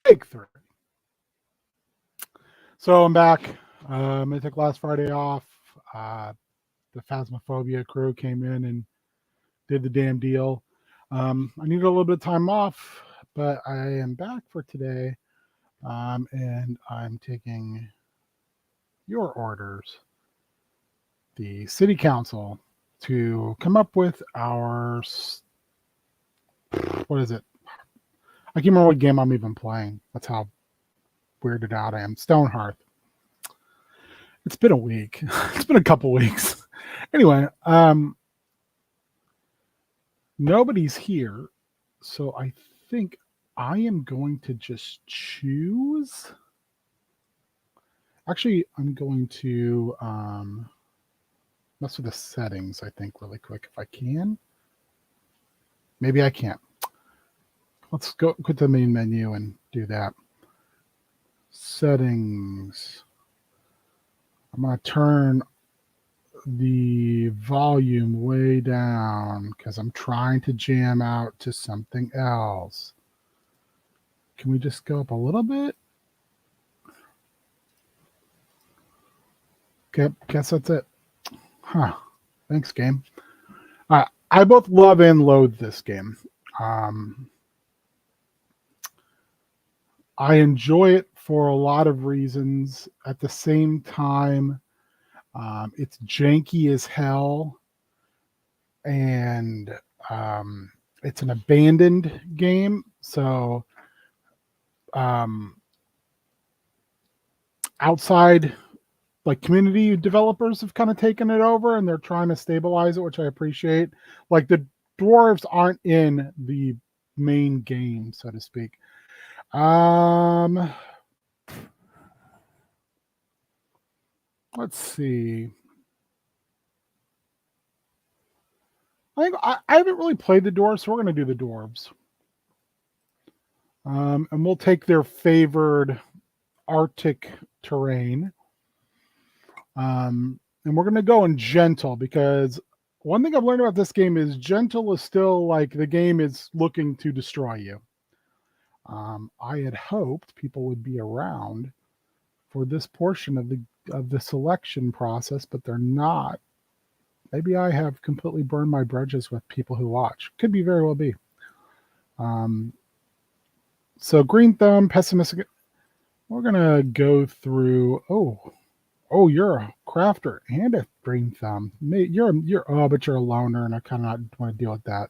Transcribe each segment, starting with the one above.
breakthrough. So I'm back. I took last Friday off. The Phasmophobia crew came in and did the damn deal. I needed a little bit of time off, but I am back for today. And I'm taking your orders, the city council, to come up with our, what is it? I can't remember what game I'm even playing. That's how weirded out I am. Stonehearth. It's been a week. It's been a couple weeks. Anyway, nobody's here, so I think I am going to just choose. Actually, I'm going to mess with the settings, I think, really quick if I can. Maybe I can't. Let's go to the main menu and do that. Settings. I'm going to turn the volume way down because I'm trying to jam out to something else. Can we just go up a little bit? Okay, guess that's it. Huh. Thanks, game. I both love and loathe this game. I enjoy it for a lot of reasons. At the same time, it's janky as hell, and it's an abandoned game. So outside, like, community developers have kind of taken it over, and they're trying to stabilize it, which I appreciate. Like, the dwarves aren't in the main game, so to speak. Let's see. I haven't really played the dwarves, so we're going to do the dwarves. And we'll take their favored Arctic terrain. And we're going to go in gentle, because one thing I've learned about this game is gentle is still like the game is looking to destroy you. I had hoped people would be around for this portion of the selection process, but they're not. Maybe I have completely burned my bridges with people who watch. Could be, very well be. So green thumb, pessimistic. We're gonna go through. Oh, you're a crafter and a green thumb. But you're a loner, and I kind of not want to deal with that.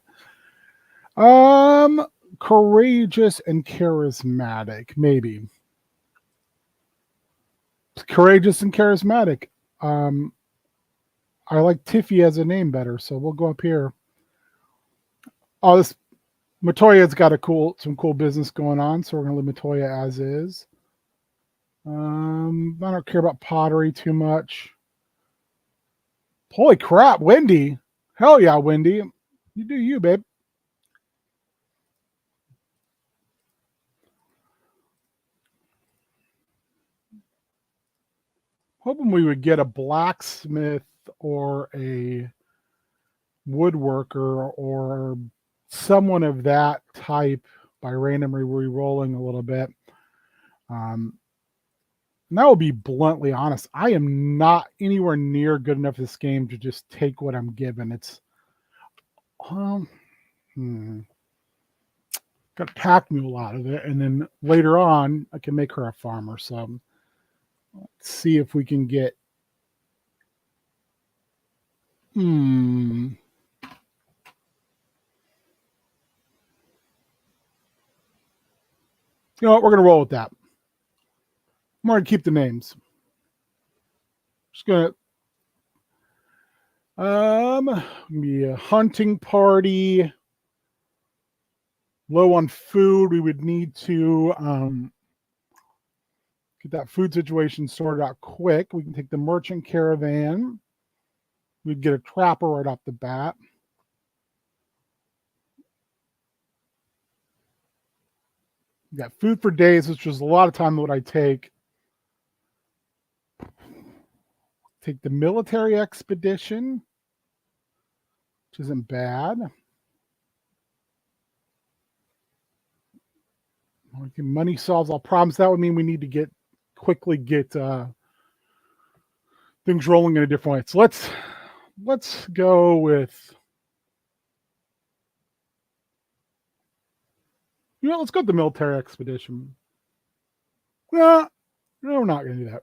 Courageous and charismatic, maybe. Courageous and charismatic. I like Tiffy as a name better, so we'll go up here. Oh, this Matoya's got some cool business going on, so we're gonna leave Matoya as is. I don't care about pottery too much. Holy crap, Wendy! Hell yeah, Wendy! You do you, babe. Hoping we would get a blacksmith or a woodworker or someone of that type by randomly re-rolling a little bit. And that will be bluntly honest. I am not anywhere near good enough this game to just take what I'm given. It's got to pack mule out of it, and then later on I can make her a farmer. So let's see if we can get. You know what? We're going to roll with that. I'm going to keep the names. Just going to be a hunting party. Low on food. We would need to get that food situation sorted out quick. We can take the merchant caravan. We'd get a trapper right off the bat. We got food for days, which was a lot of time what I take. Take the military expedition, which isn't bad. Money solves all problems. That would mean we need to quickly get things rolling in a different way. So let's go with, let's go with the military expedition. No, we're not going to do that.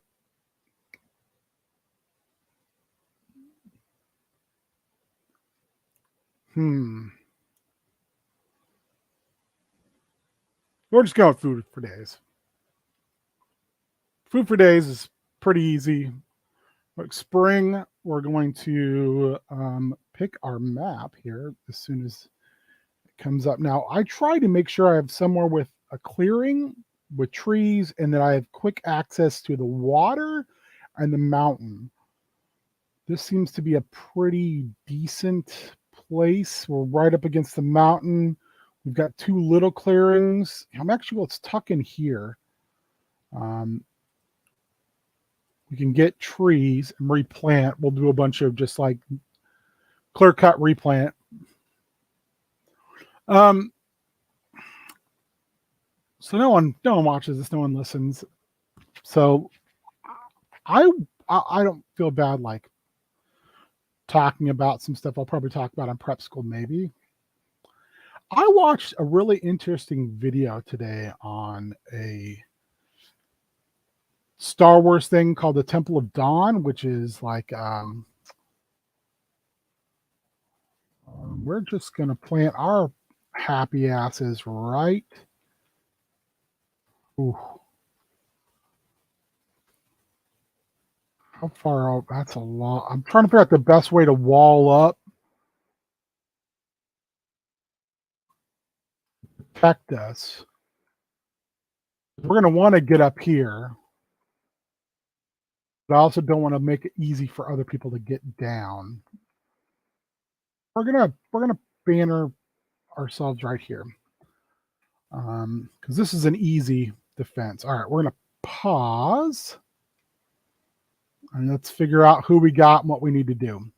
We're just going with food for days. Food for days is pretty easy. Like spring, we're going to pick our map here as soon as it comes up. Now, I try to make sure I have somewhere with a clearing with trees and that I have quick access to the water and the mountain. This seems to be a pretty decent place. We're right up against the mountain. We've got two little clearings. Let's tuck in here. We can get trees and replant. We'll do a bunch of just like clear cut replant. So no one watches this, no one listens. So I don't feel bad like talking about some stuff I'll probably talk about in prep school maybe. I watched a really interesting video today on a Star Wars thing called the Temple of Dawn, which is like we're just gonna plant our happy asses right. Ooh. How far out? That's a lot. I'm trying to figure out the best way to wall up. Protect us. We're going to want to get up here. But I also don't want to make it easy for other people to get down. We're gonna banner ourselves right here. Because this is an easy defense. All right, we're gonna pause. And let's figure out who we got and what we need to do.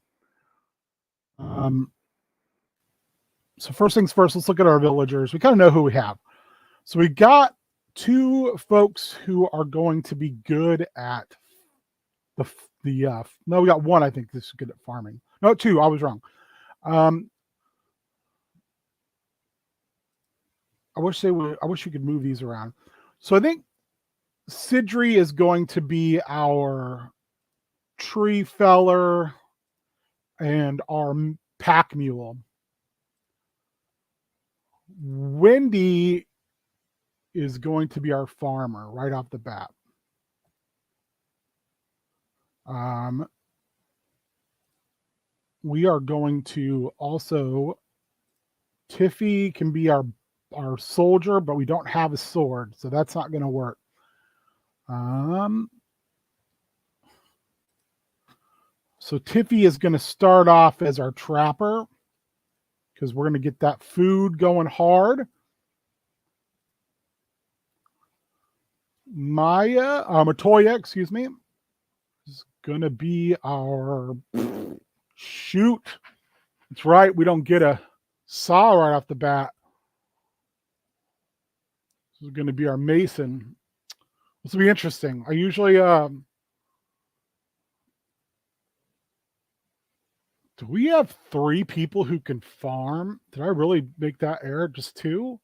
So first things first, let's look at our villagers. We kind of know who we have. So we got two folks who are going to be good at no, we got one, I think, this is good at farming. No, two, I was wrong. I wish we could move these around. So I think Sidri is going to be our tree feller and our pack mule. Wendy is going to be our farmer right off the bat. We are going to also, Tiffy can be our soldier, but we don't have a sword, so that's not going to work. So Tiffy is going to start off as our trapper because we're going to get that food going hard. Matoya, excuse me, is going to be our shoot. That's right. We don't get a saw right off the bat. This is going to be our mason. This will be interesting. I usually do we have 3 people who can farm? Did I really make that error? Just 2?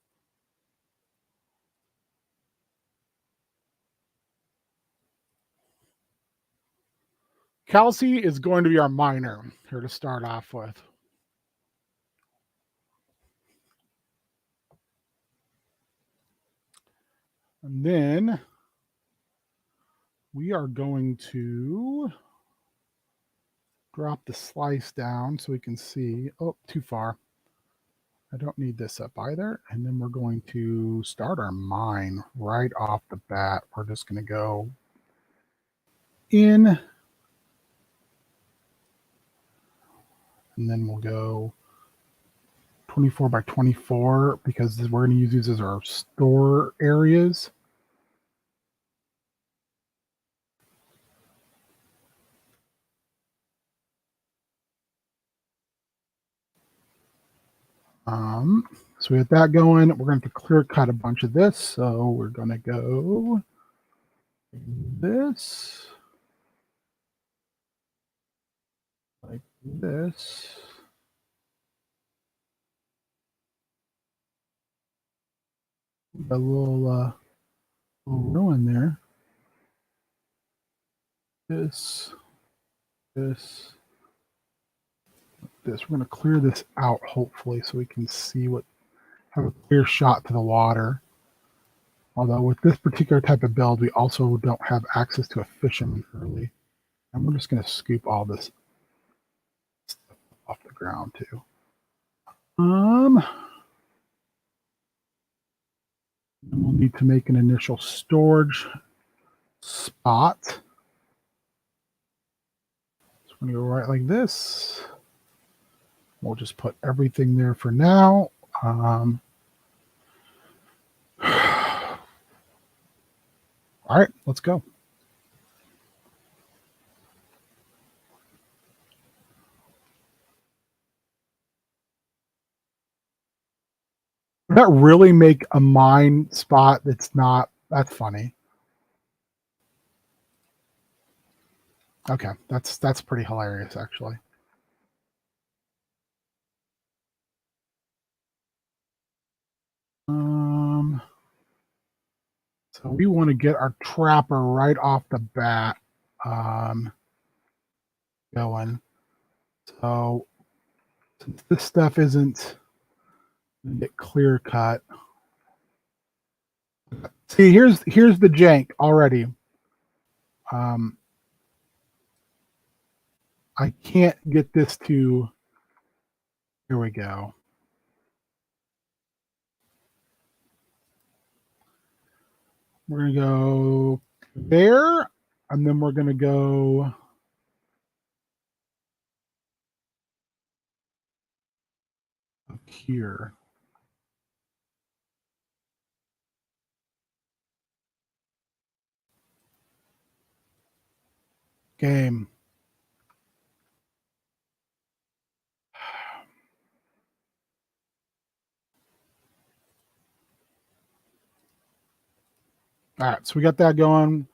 Kelsey is going to be our miner here to start off with. And then we are going to drop the slice down so we can see. Oh, too far. I don't need this up either. And then we're going to start our mine right off the bat. We're just going to go in. And then we'll go 24 by 24 because we're going to use these as our store areas. So we have that going. We're going to clear cut a bunch of this. So we're going to go this, like this. A little ruin there. This. We're going to clear this out, hopefully, so we can see have a clear shot to the water. Although with this particular type of build, we also don't have access to a fishing early. And we're just going to scoop all this stuff off the ground too. And we'll need to make an initial storage spot. So we're going to go right like this. We'll just put everything there for now. All right, let's go. Does that really make a mine spot that's not? That's funny. Okay, that's pretty hilarious, actually. So we want to get our trapper right off the bat going. So since this stuff isn't get clear cut. See, here's the jank already. I can't get this to. Here we go. We're gonna go there, and then we're gonna go up here. Game. All right, so we got that going.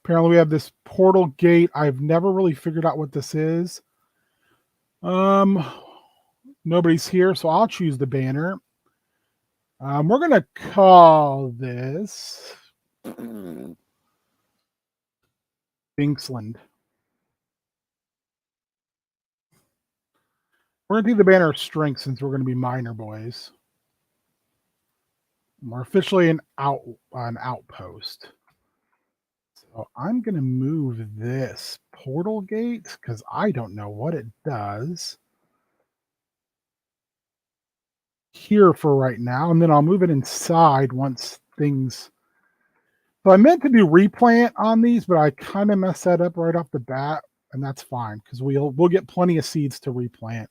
Apparently, we have this portal gate. I've never really figured out what this is. Nobody's here, so I'll choose the banner. We're gonna call this Binksland. We're gonna do the banner of strength since we're gonna be miner boys. We're officially an outpost. So I'm gonna move this portal gate because I don't know what it does here for right now, and then I'll move it inside once things. So I meant to do replant on these, but I kind of messed that up right off the bat, and that's fine because we'll get plenty of seeds to replant.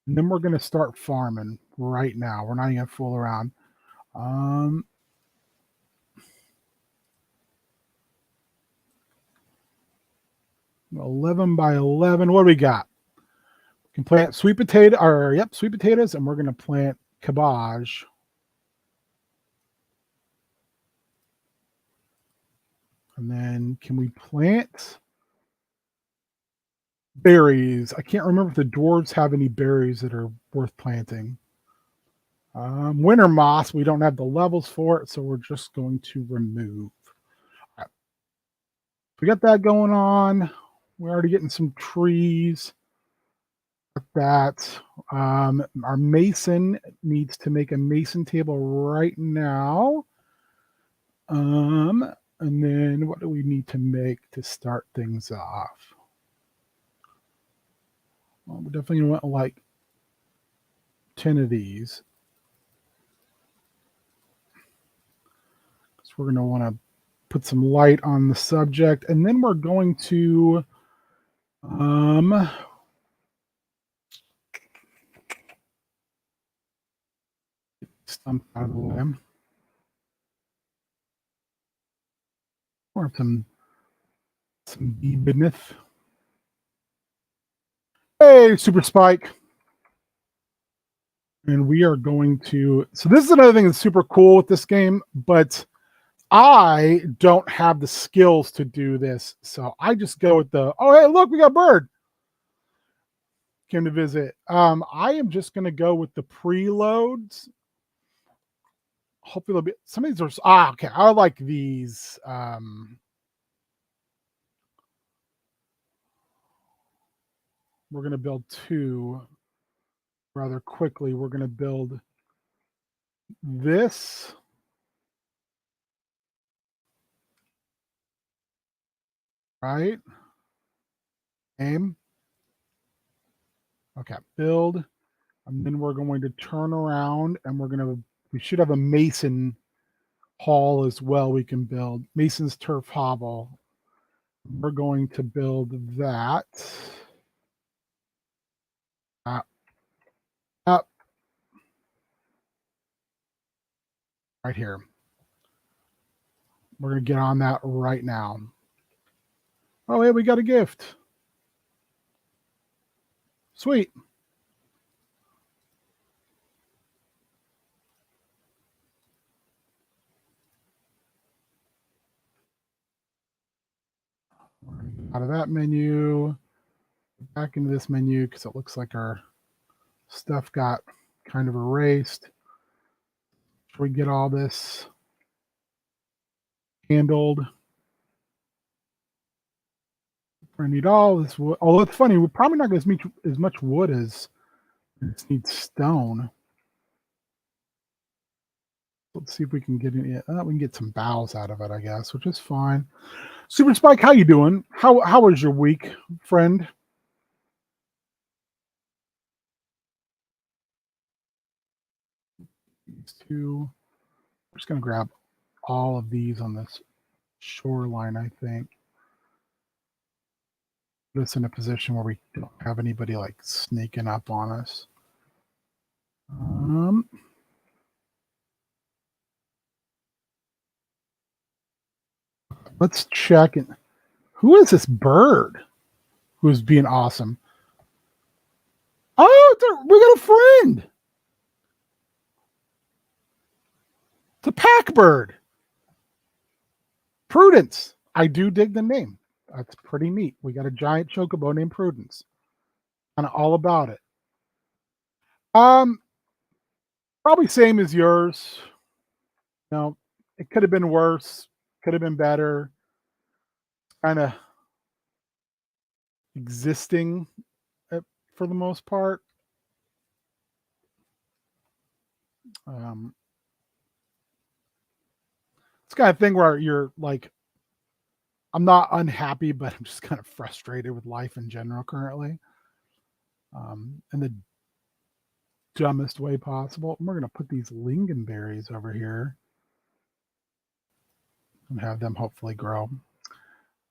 And then we're gonna start farming right now. We're not even gonna fool around. 11 by 11. What do we got? We can plant sweet potatoes, and we're gonna plant cabbage. And then can we plant berries? I can't remember if the dwarves have any berries that are worth planting. Winter moss, we don't have the levels for it, so we're just going to remove. Right. We got that going on. We're already getting some trees. That our mason needs to make a mason table right now. And then what do we need to make to start things off? Well, we're definitely going to want like 10 of these. So we're going to want to put some light on the subject. And then we're going to stump out of the way. Or some bee business. Hey, Super Spike. And we are going to, so this is another thing that's super cool with this game, but I don't have the skills to do this. So I just go with the, oh, hey, look, we got Bird came to visit. I am just going to go with the preloads. Hopefully, some of these are, okay. I like these. We're going to build two rather quickly. We're going to build this. Right? Aim. Okay, build. And then we're going to turn around and we should have a Mason hall as well we can build. Mason's turf hovel. We're going to build that. Up. Right here. We're going to get on that right now. Oh, hey, we got a gift. Sweet. Out of that menu, back into this menu because it looks like our stuff got kind of erased. Should we get all this handled? I need all this wood. Although it's funny, we're probably not going to need as much wood as we just need stone. Let's see if we can get any. We can get some boughs out of it, I guess, which is fine. Super Spike, how you doing? How was your week, friend? These two. I'm just gonna grab all of these on this shoreline. I think put us in a position where we don't have anybody like sneaking up on us. Let's check. Who is this bird who's being awesome? Oh, we got a friend. It's a pack bird. Prudence. I do dig the name. That's pretty neat. We got a giant chocobo named Prudence. Kind of all about it. Um, Probably same as yours. No, it could have been worse. Could have been better. Kind of existing for the most part. It's kind of thing where you're like, I'm not unhappy, but I'm just kind of frustrated with life in general currently. In the dumbest way possible. And we're going to put these lingonberries over here and have them hopefully grow.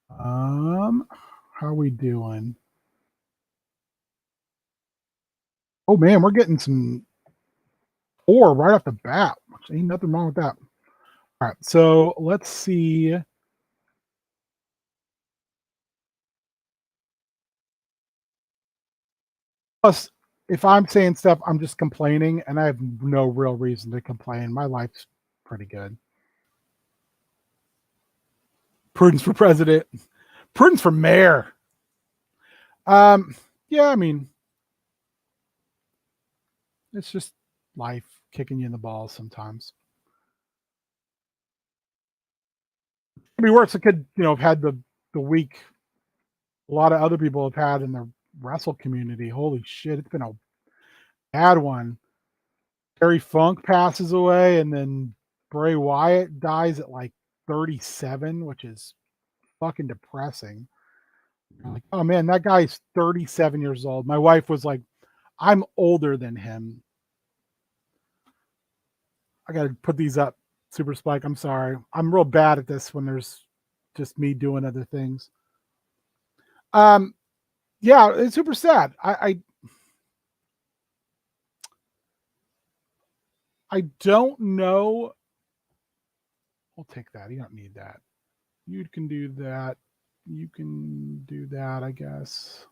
How are we doing? Oh man, we're getting some ore right off the bat. Ain't nothing wrong with that. All right, so let's see. Plus, if I'm saying stuff, I'm just complaining, and I have no real reason to complain. My life's pretty good. Prudence for president. Prudence for mayor. Yeah, I mean, it's just life kicking you in the balls sometimes. It'd be worse. It could, have had the week a lot of other people have had in the wrestle community. Holy shit, it's been a bad one. Terry Funk passes away, and then Bray Wyatt dies at like 37, which is fucking depressing. Like, oh man, that guy's 37 years old. My wife was like, I'm older than him. I got to put these up, Super Spike. I'm sorry. I'm real bad at this when there's just me doing other things. Yeah, it's super sad. I don't know. I'll take that. You don't need that. You can do that. You can do that, I guess.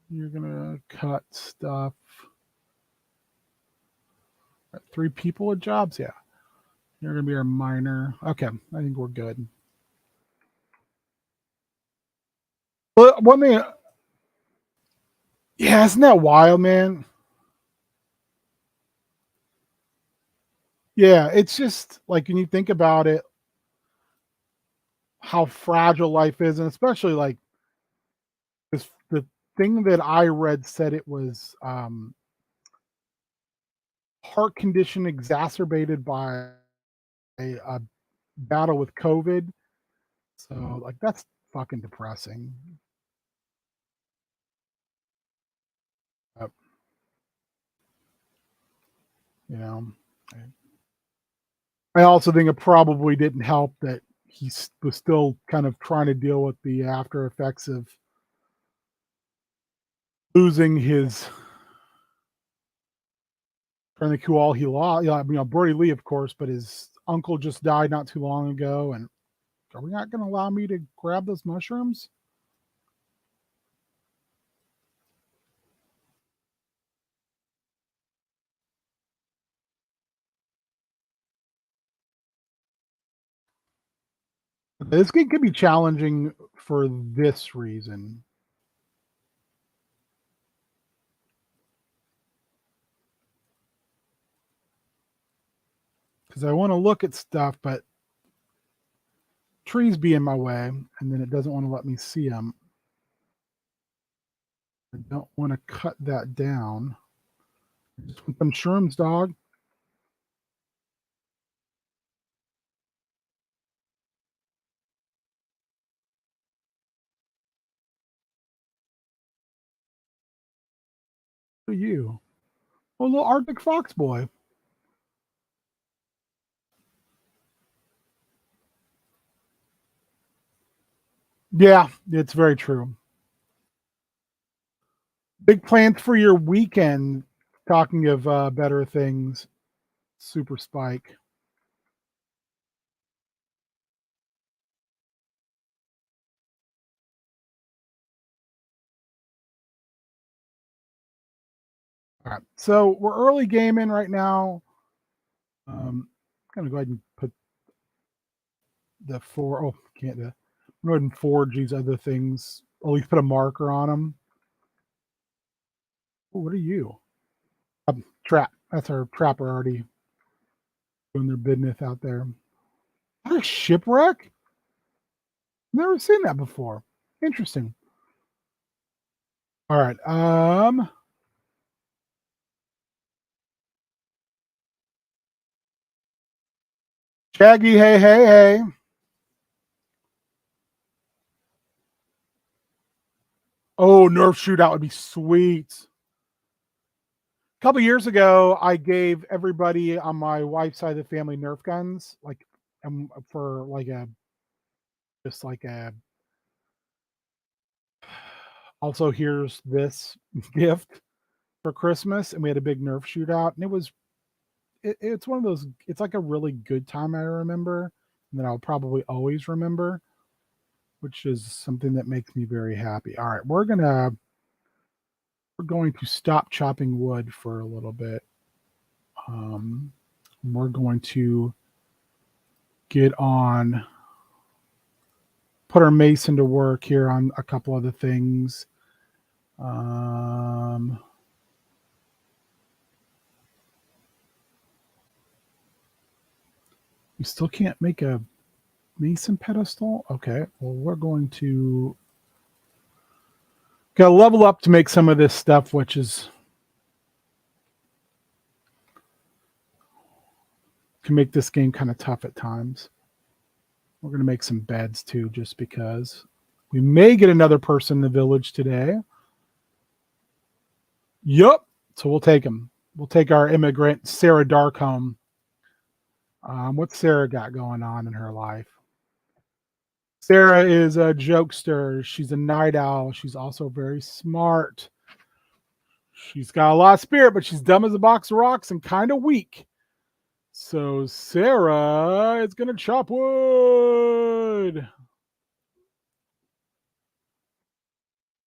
You're gonna cut stuff. 3 people with jobs. Yeah, you're gonna be our minor. Okay, I think we're good. But one thing, yeah, isn't that wild, man? Yeah, it's just like when you think about it, how fragile life is, and especially like this the thing that I read said it was heart condition exacerbated by a battle with COVID. So like that's fucking depressing. Uh, you know, I also think it probably didn't help that he was still kind of trying to deal with the after effects of losing his trying to think who all he lost. Yeah, Brody Lee, of course, but his uncle just died not too long ago. And are we not going to allow me to grab those mushrooms? This game could be challenging for this reason. Because I want to look at stuff, but trees be in my way, and then it doesn't want to let me see them. I don't want to cut that down. Just want them shrooms, dog. Who are you? Oh, little Arctic Fox boy. Yeah, it's very true. Big plans for your weekend. Talking of better things, Super Spike. All right, so we're early gaming right now. I'm gonna go ahead and put the four. Oh, can't do. I'm go ahead and forge these other things. At least put a marker on them. Oh, what are you? Trap. That's our trapper already doing their business out there. A shipwreck? Never seen that before. Interesting. All right. Shaggy, hey, hey, hey. Oh, Nerf shootout would be sweet. A couple years ago, I gave everybody on my wife's side of the family Nerf guns, like for like a just like a. Also, here's this gift for Christmas, and we had a big Nerf shootout, and it's one of those. It's like a really good time I remember, and that I'll probably always remember, which is something that makes me very happy. All right, we're going to stop chopping wood for a little bit. Um, we're going to get on, put our mason to work here on a couple other things. Um, we still can't make a mason pedestal. Okay, well, we're going to got to level up to make some of this stuff, which is can make this game kind of tough at times. We're going to make some beds too, just because we may get another person in the village today. Yup. So we'll take him. We'll take our immigrant, Sarah Darkholm. What's Sarah got going on in her life? Sarah is a jokester. She's a night owl. She's also very smart. She's got a lot of spirit, but she's dumb as a box of rocks and kind of weak. So Sarah is going to chop wood.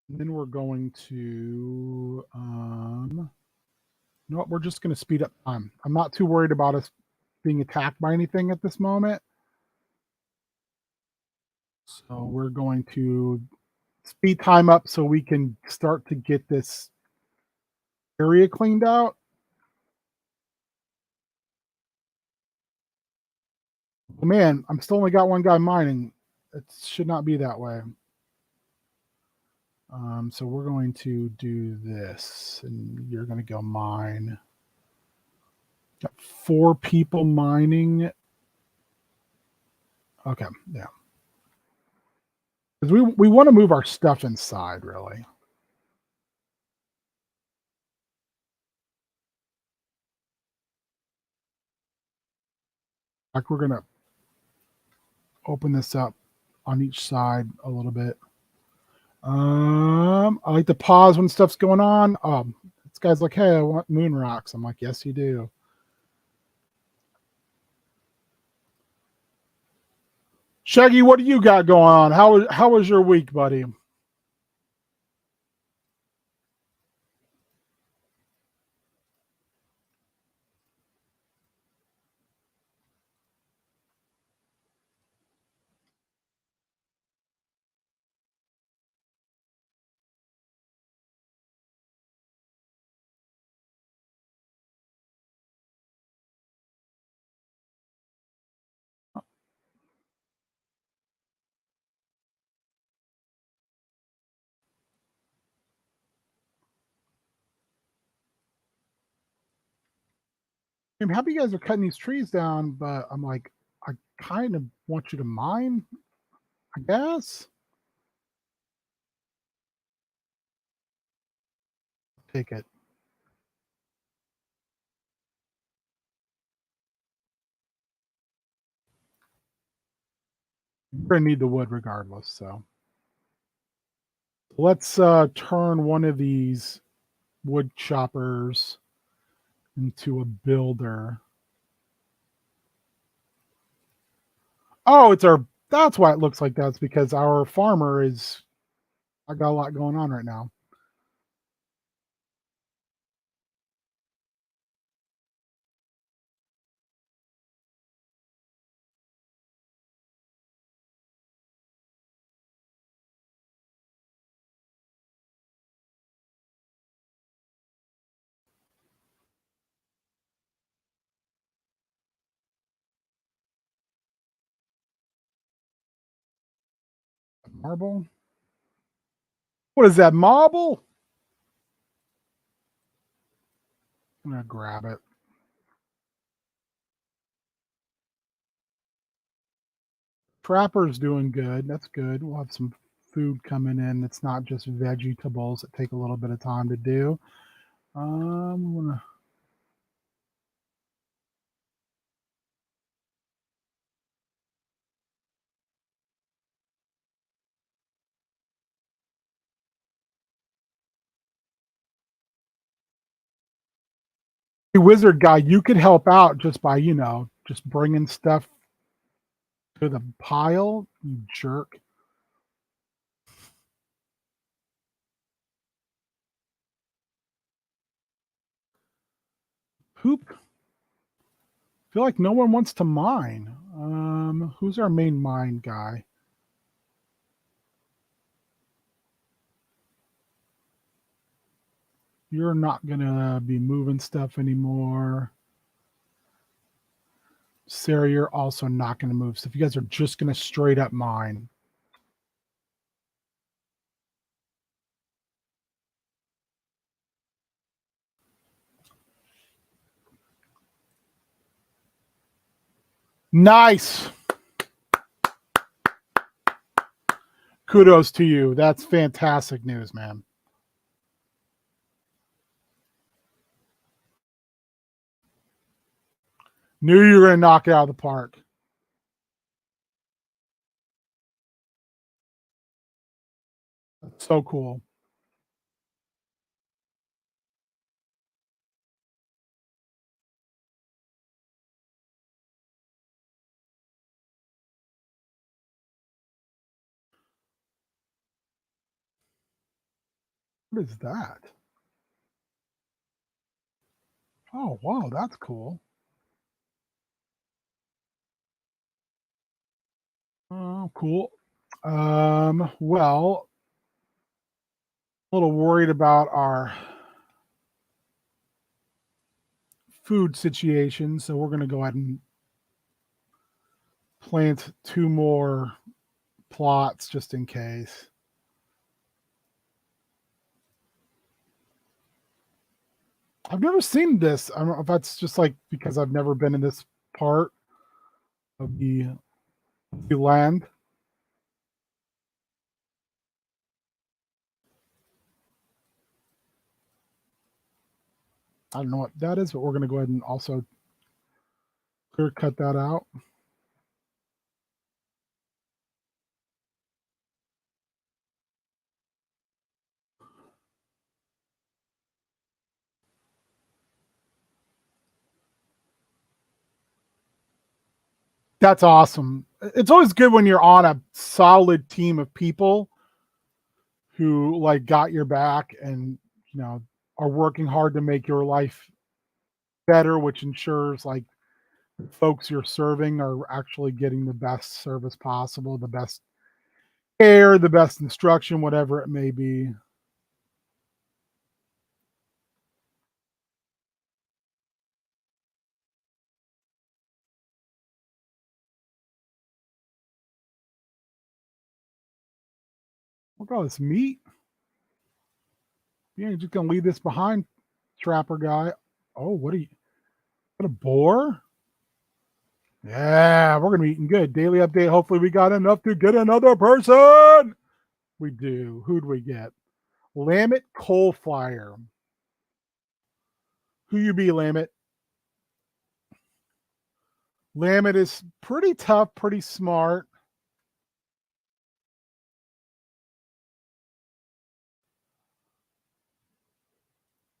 And then we're going to You know what? We're just going to speed up time. I'm not too worried about us being attacked by anything at this moment. So we're going to speed time up so we can start to get this area cleaned out. Oh, man, I'm still only got one guy mining. It should not be that way. So we're going to do this, and you're going to go mine. Got 4 people mining. Okay, yeah. Because we want to move our stuff inside, really. Like we're going to open this up on each side a little bit. I like to pause when stuff's going on. This guy's like, "Hey, I want moon rocks." I'm like, "Yes, you do." Shaggy, what do you got going on? How was your week, buddy? I'm happy you guys are cutting these trees down, but I'm like, I kind of want you to mine, I guess. Take it. We're gonna need the wood regardless. So let's turn one of these wood choppers into a builder. Oh, it's our. That's why it looks like that. It's because our farmer is. I got a lot going on right now. Marble. What is that? Marble? I'm gonna grab it. Trapper's doing good. That's good. We'll have some food coming in. It's not just vegetables that take a little bit of time to do. I'm gonna. Hey, wizard guy, you could help out just by just bringing stuff to the pile. You jerk. Poop. Feel like no one wants to mine. Who's our main mine guy? You're not gonna be moving stuff anymore. Sarah, you're also not gonna move stuff. You guys are just gonna straight up mine. Nice. Kudos to you. That's fantastic news, man. Knew you were gonna knock it out of the park. That's so cool. What is that? Oh, wow, that's cool. Oh, cool. Well, a little worried about our food situation, so we're going to go ahead and plant two more plots just in case. I've never seen this. I don't know if that's just like because I've never been in this part of the land. I don't know what that is, but we're going to go ahead and also clear cut that out. That's awesome. It's always good when you're on a solid team of people who like got your back and you know are working hard to make your life better, which ensures like the folks you're serving are actually getting the best service possible, the best care, the best instruction, whatever it may be. Look at all this meat. You're just gonna leave this behind, trapper guy. Oh, what are you? What a boar? Yeah, we're gonna be eating good. Daily update. Hopefully, we got enough to get another person. We do. Who'd we get? Lammet Coal Fire. Who you be, Lammet? Lammet is pretty tough, pretty smart.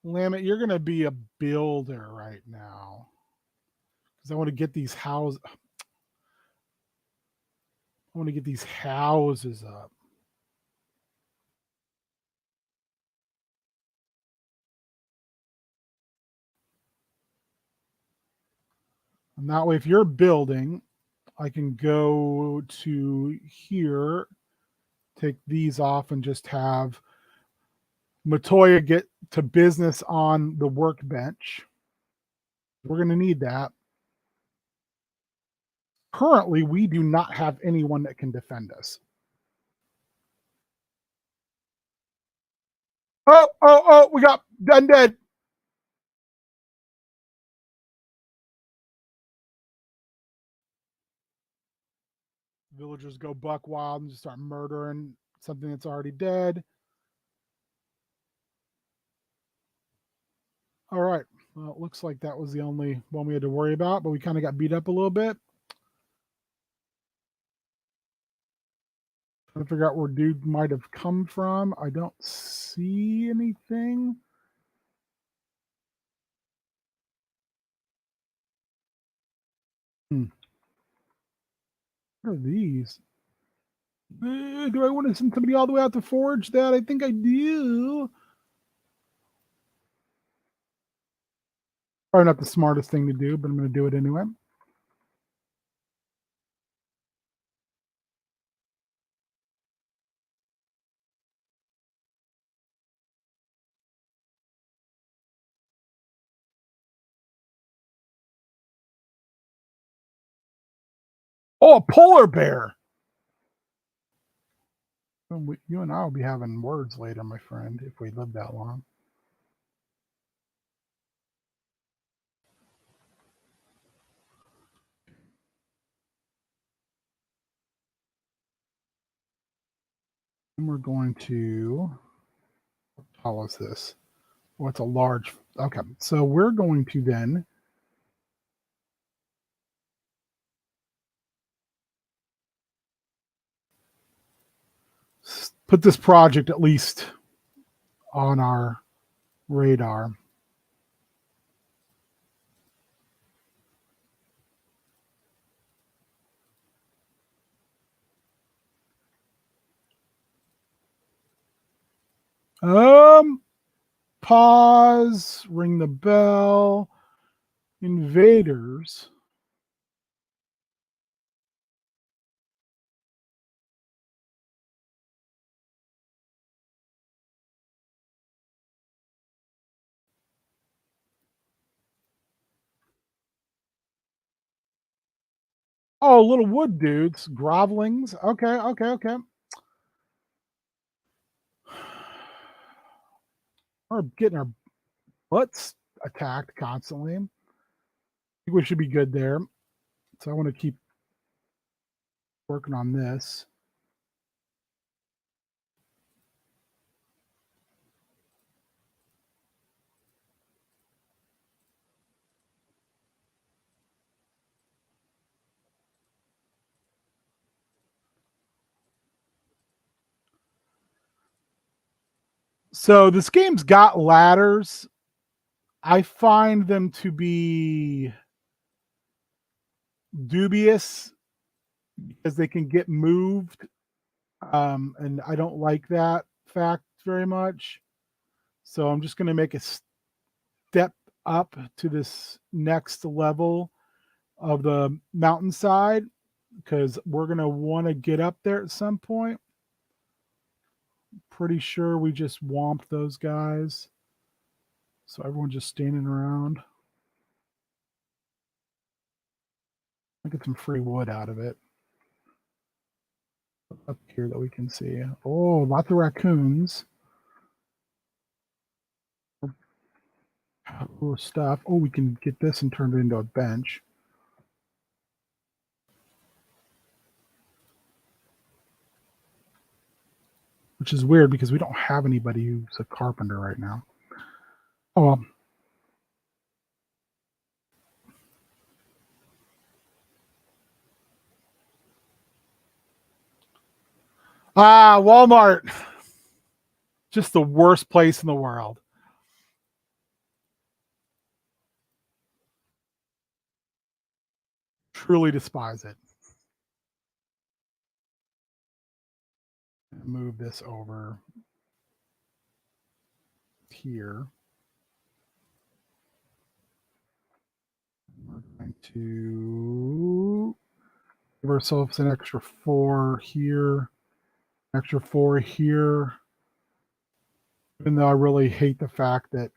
Lammet, you're gonna be a builder right now because I want to get these houses. I want to get these houses up, and that way, if you're building, I can go to here, take these off, and just have Matoya get to business on the workbench. We're going to need that. Currently, we do not have anyone that can defend us. Oh, we got undead. Villagers go buck wild and just start murdering something that's already dead. All right. Well, it looks like that was the only one we had to worry about, but we kind of got beat up a little bit. Trying to figure out where dude might have come from. I don't see anything. Hmm. What are these? Do I want to send somebody all the way out to forge that? I think I do. Probably not the smartest thing to do, but I'm going to do it anyway. Oh, a polar bear. You and I will be having words later, my friend, if we live that long. And we're going to, how tall is this? Oh, it's a large, okay. So we're going to then put this project at least on our radar. Um, Pause, ring the bell. invaders. Oh, little wood dudes, grovelings. Okay, okay, okay. We're getting our butts attacked constantly. I think we should be good there. So I want to keep working on this. So this game's got ladders. I find them to be dubious because they can get moved. And I don't like that fact very much. So I'm just going to make a step up to this next level of the mountainside because we're going to want to get up there at some point. Pretty sure we just whomped those guys. So everyone's just standing around. I'll get some free wood out of it. Up here that we can see. Oh, lots of raccoons. Cool stuff. Oh, we can get this and turn it into a bench. Which is weird because we don't have anybody who's a carpenter right now. Oh, well. Walmart. Just the worst place in the world. Truly despise it. Move this over here. We're going to give ourselves an extra 4 here, extra 4 here. Even though I really hate the fact that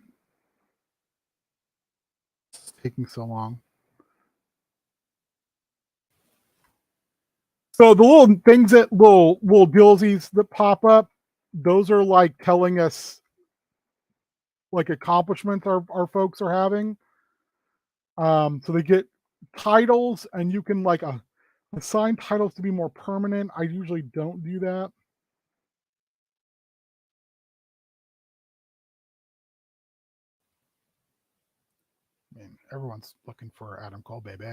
it's taking so long. So the little things that little dealsies that pop up, those are like telling us like accomplishments our folks are having. So they get titles, and you can like assign titles to be more permanent. I usually don't do that. I mean, everyone's looking for Adam Cole, baby.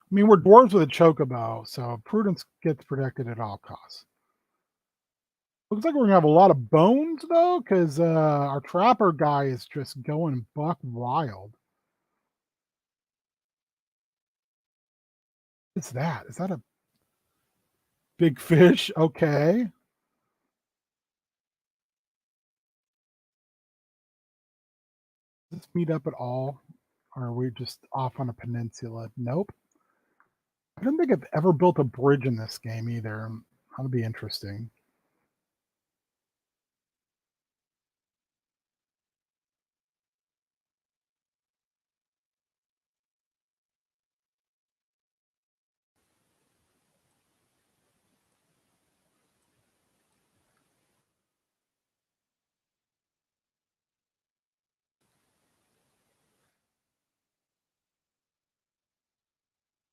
I mean, we're dwarves with a chocobo, so prudence gets protected at all costs. Looks like we're gonna have a lot of bones though, because our trapper guy is just going buck wild. What's that? Is that a big fish? Okay. Let's meet up at all. Or are we just off on a peninsula? Nope. I don't think I've ever built a bridge in this game either. That'll be interesting.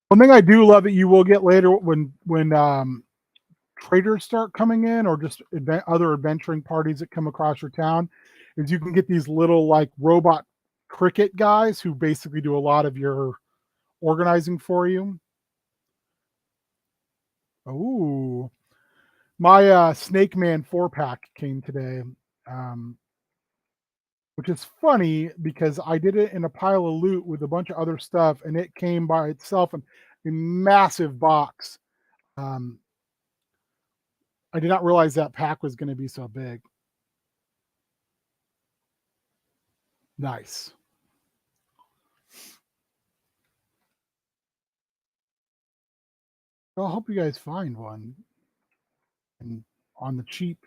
One thing I do love that you will get later when traders start coming in, or just other adventuring parties that come across your town, is you can get these little like robot cricket guys who basically do a lot of your organizing for you. Oh, my Snake Man 4-pack came today, um, which is funny because I did it in a pile of loot with a bunch of other stuff, and it came by itself in a massive box. Um, I did not realize that pack was going to be so big. Nice. Well, I hope you guys find one and on the cheap.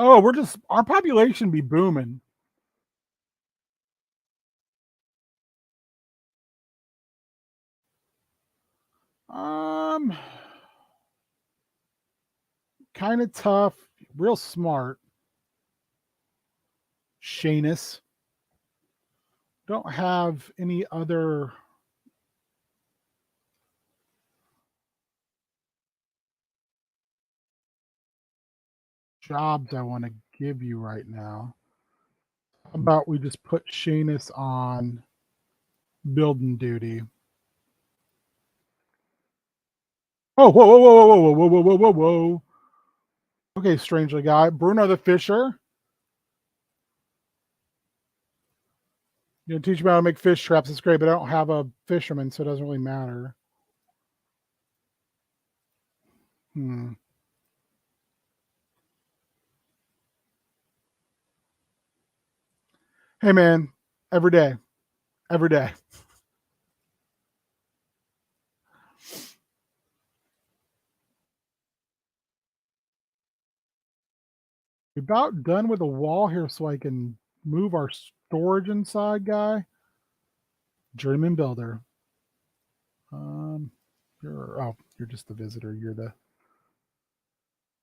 Oh, we're just our population be booming. Um, kind of tough, real smart. Shanus. Don't have any other jobs I want to give you right now. How about we just put Shanus on building duty? Oh, whoa, whoa, whoa, whoa, whoa, whoa, whoa, whoa, whoa. Okay, strangely guy. Bruno the Fisher. You know, teach me how to make fish traps. It's great, but I don't have a fisherman, so it doesn't really matter. Hmm. Hey, man, every day, every day. We're about done with the wall here, so I can move our storage inside, guy. Journeyman builder. Um, you're just the visitor. You're the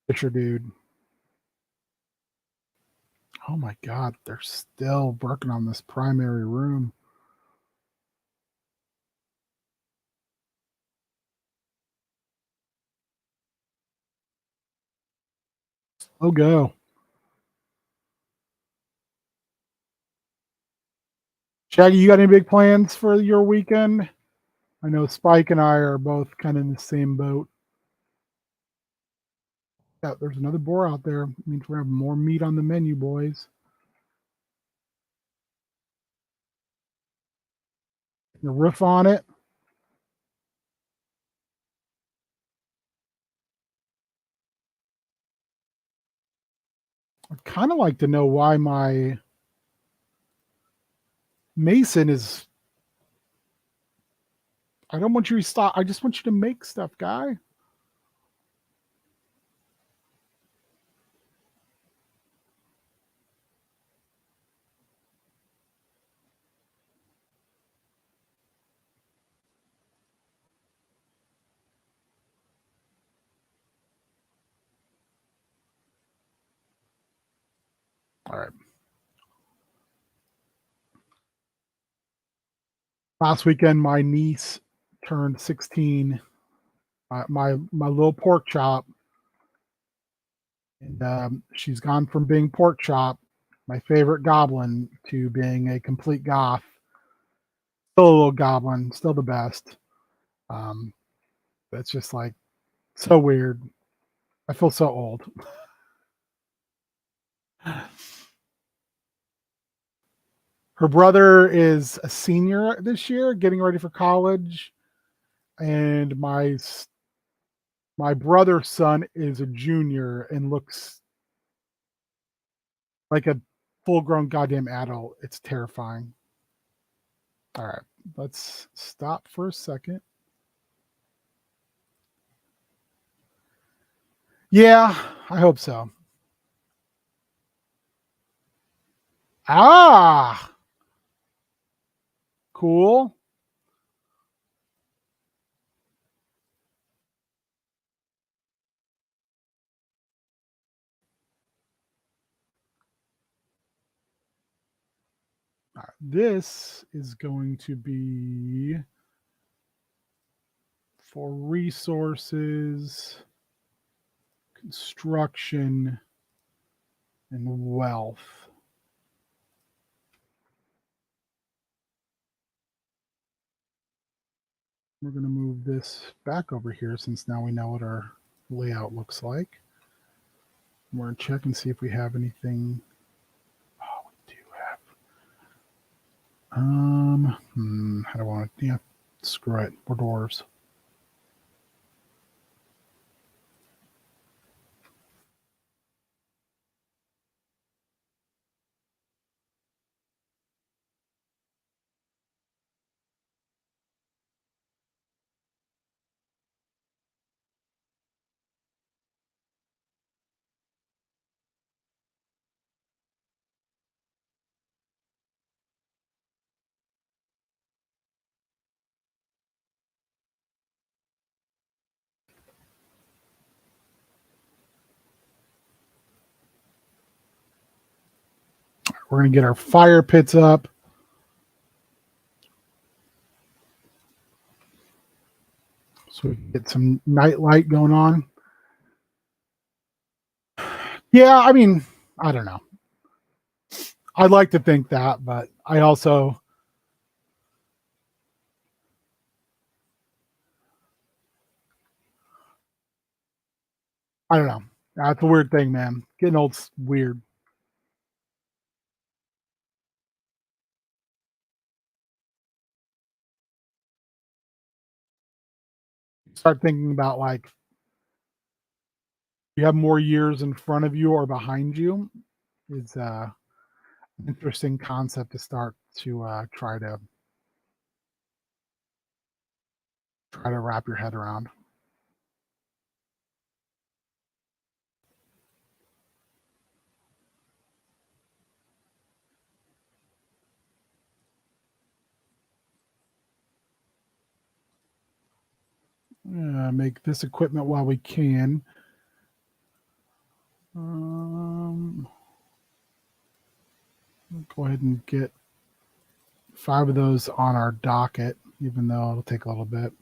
fisher dude. Oh my God, they're still working on this primary room. Oh, go. Shaggy, you got any big plans for your weekend? I know Spike and I are both kind of in the same boat. Yeah, there's another boar out there. Means we're having more meat on the menu, boys. The roof on it. I'd kind of like to know why my mason is. I don't want you to stop. I just want you to make stuff, guy. All right. Last weekend, my niece turned 16. My little pork chop, and she's gone from being pork chop, my favorite goblin, to being a complete goth. Still a little goblin, still the best. Um, that's just like so weird. I feel so old. Her brother is a senior this year, getting ready for college, and my brother's son is a junior and looks like a full-grown goddamn adult. It's terrifying. All right, let's stop for a second. Yeah, I hope so. Ah, cool. All right, this is going to be for resources, construction, and wealth. We're going to move this back over here since now we know what our layout looks like. We're going to check and see if we have anything. Oh, we do I don't want to. Yeah, screw it. We're dwarves. We're gonna get our fire pits up. So we can get some night light going on. Yeah, I mean, I don't know. I'd like to think that, but I also, I don't know. That's a weird thing, man. Getting old's weird. Start thinking about like you have more years in front of you or behind you is an interesting concept to start to try to wrap your head around. Make this equipment while we can. Um, go ahead and get 5 of those on our docket, even though it'll take a little bit.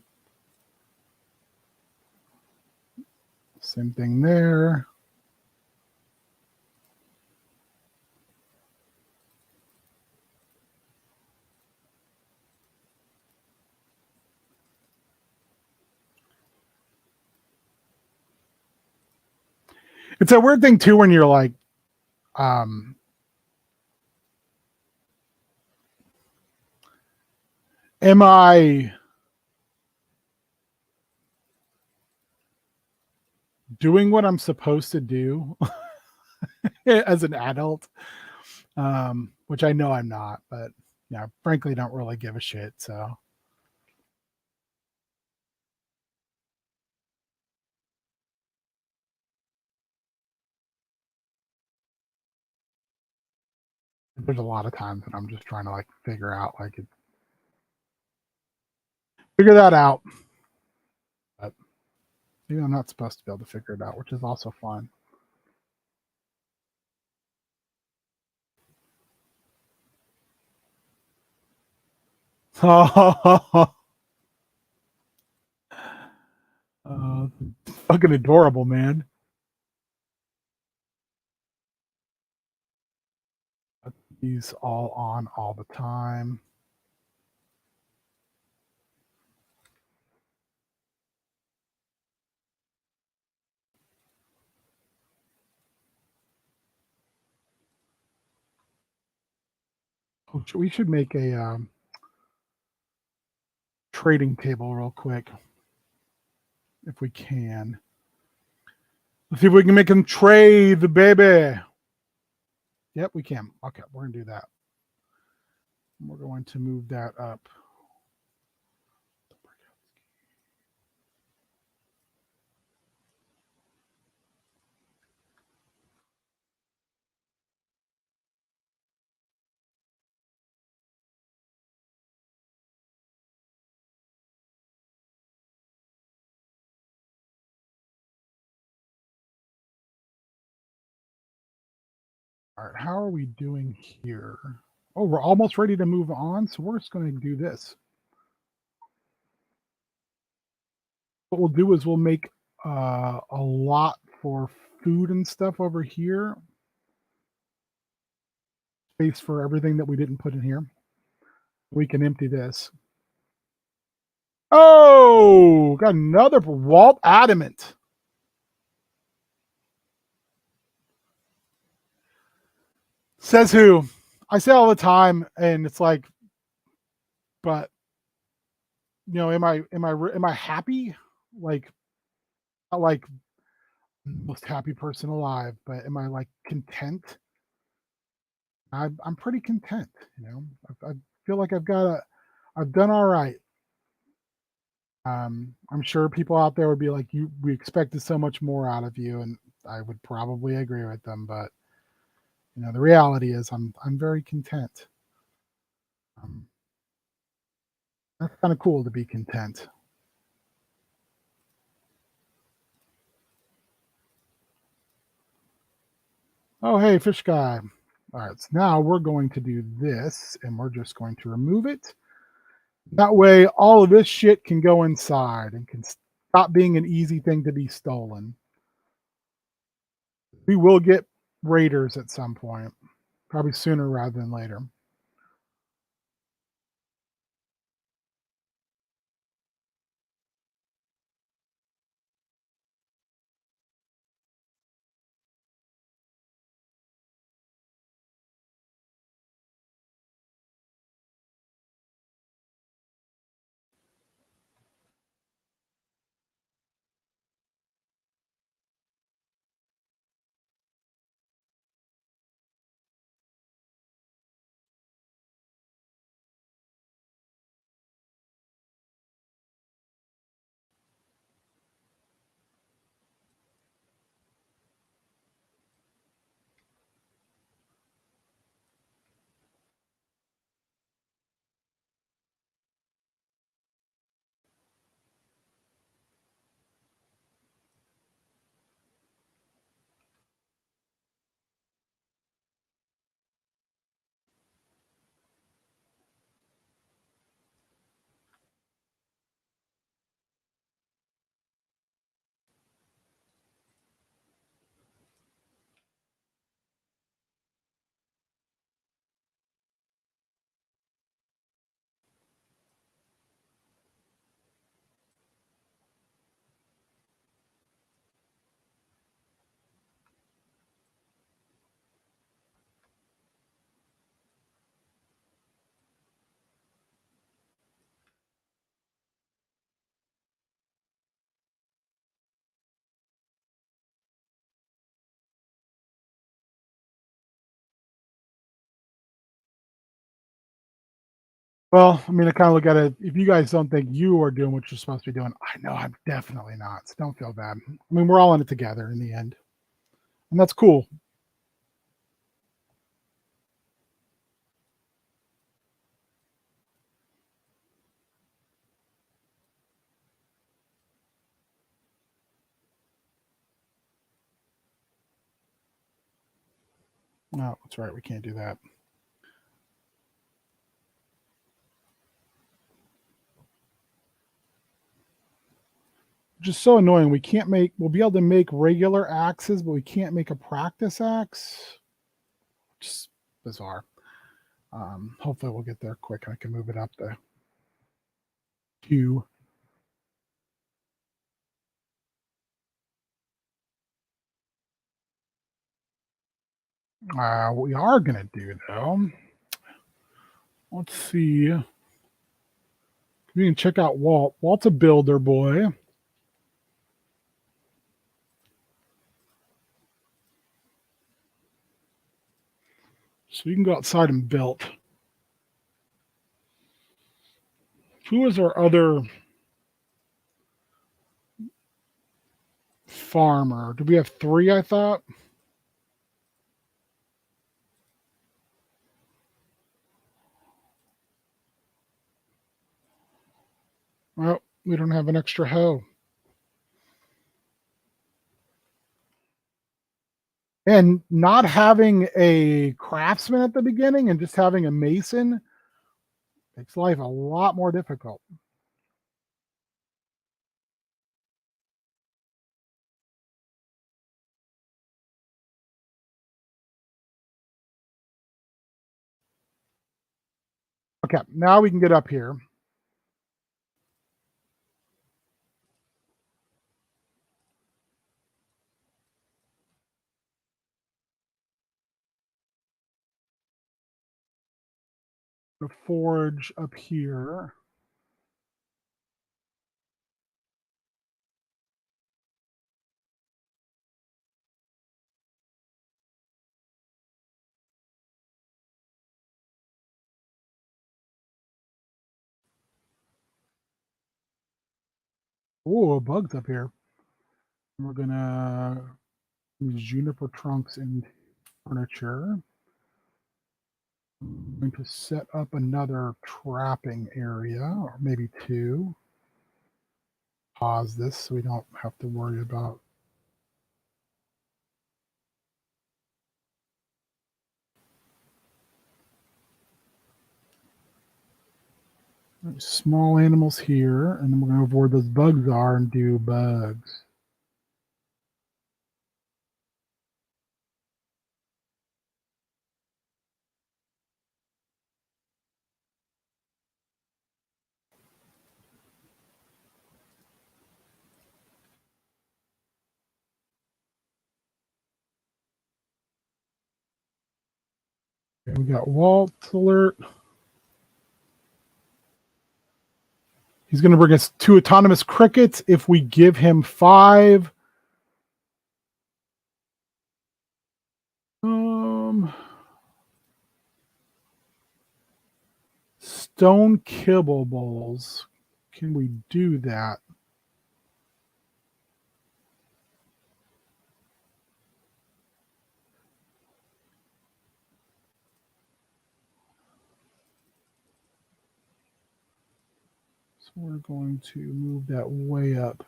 Same thing there. It's a weird thing too when you're like, um, am I doing what I'm supposed to do as an adult? Which I know I'm not, but yeah, frankly, don't really give a shit. So there's a lot of times that I'm just trying to like figure out figure that out. But maybe I'm not supposed to be able to figure it out, which is also fun. Fucking adorable, man. These all on all the time. Oh, we should make a trading table real quick if we can. Let's see if we can make them trade, the baby. Yep, we can. Okay, we're gonna do that. We're going to move that up. All right, how are we doing here? Oh, we're almost ready to move on, so we're just going to do this. What we'll do is we'll make a lot for food and stuff over here. Space for everything that we didn't put in here. We can empty this. Oh, got another Walt Adamant. Says who? I say all the time, and it's like But am I happy? Like, not like most happy person alive, but am I like content? I'm pretty content. I feel like I've done all right. I'm sure people out there would be like, we expected so much more out of you, and I would probably agree with them. But the reality is, I'm very content. Um, that's kind of cool to be content. Oh, hey, fish guy. All right, so now we're going to do this, and we're just going to remove it. That way, all of this shit can go inside and can stop being an easy thing to be stolen. We will get raiders at some point, probably sooner rather than later. Well, I mean, I kind of look at it. If you guys don't think you are doing what you're supposed to be doing, I know I'm definitely not. So don't feel bad. I mean, we're all in it together in the end, and that's cool. No, that's right. We can't do that. Just so annoying. We can't make. We'll be able to make regular axes, but we can't make a practice axe. Just bizarre. Hopefully, we'll get there quick. I can move it up to two. What we are gonna do though. Let's see. We can check out Walt. Walt's a builder boy. So we can go outside and build. Who is our other farmer? Do we have three? I thought. Well, we don't have an extra hoe. And not having a craftsman at the beginning and just having a mason makes life a lot more difficult. Okay, now we can get up here. The forge up here. Oh, a bug's up here. We're gonna use juniper trunks and furniture. I'm going to set up another trapping area, or maybe two. Pause this so we don't have to worry about. Small animals here, and then we're going to avoid those bugs are and do bugs. Okay, we got Walt's alert. He's going to bring us 2 autonomous crickets if we give him 5. Stone kibble bowls. Can we do that? So we're going to move that way up.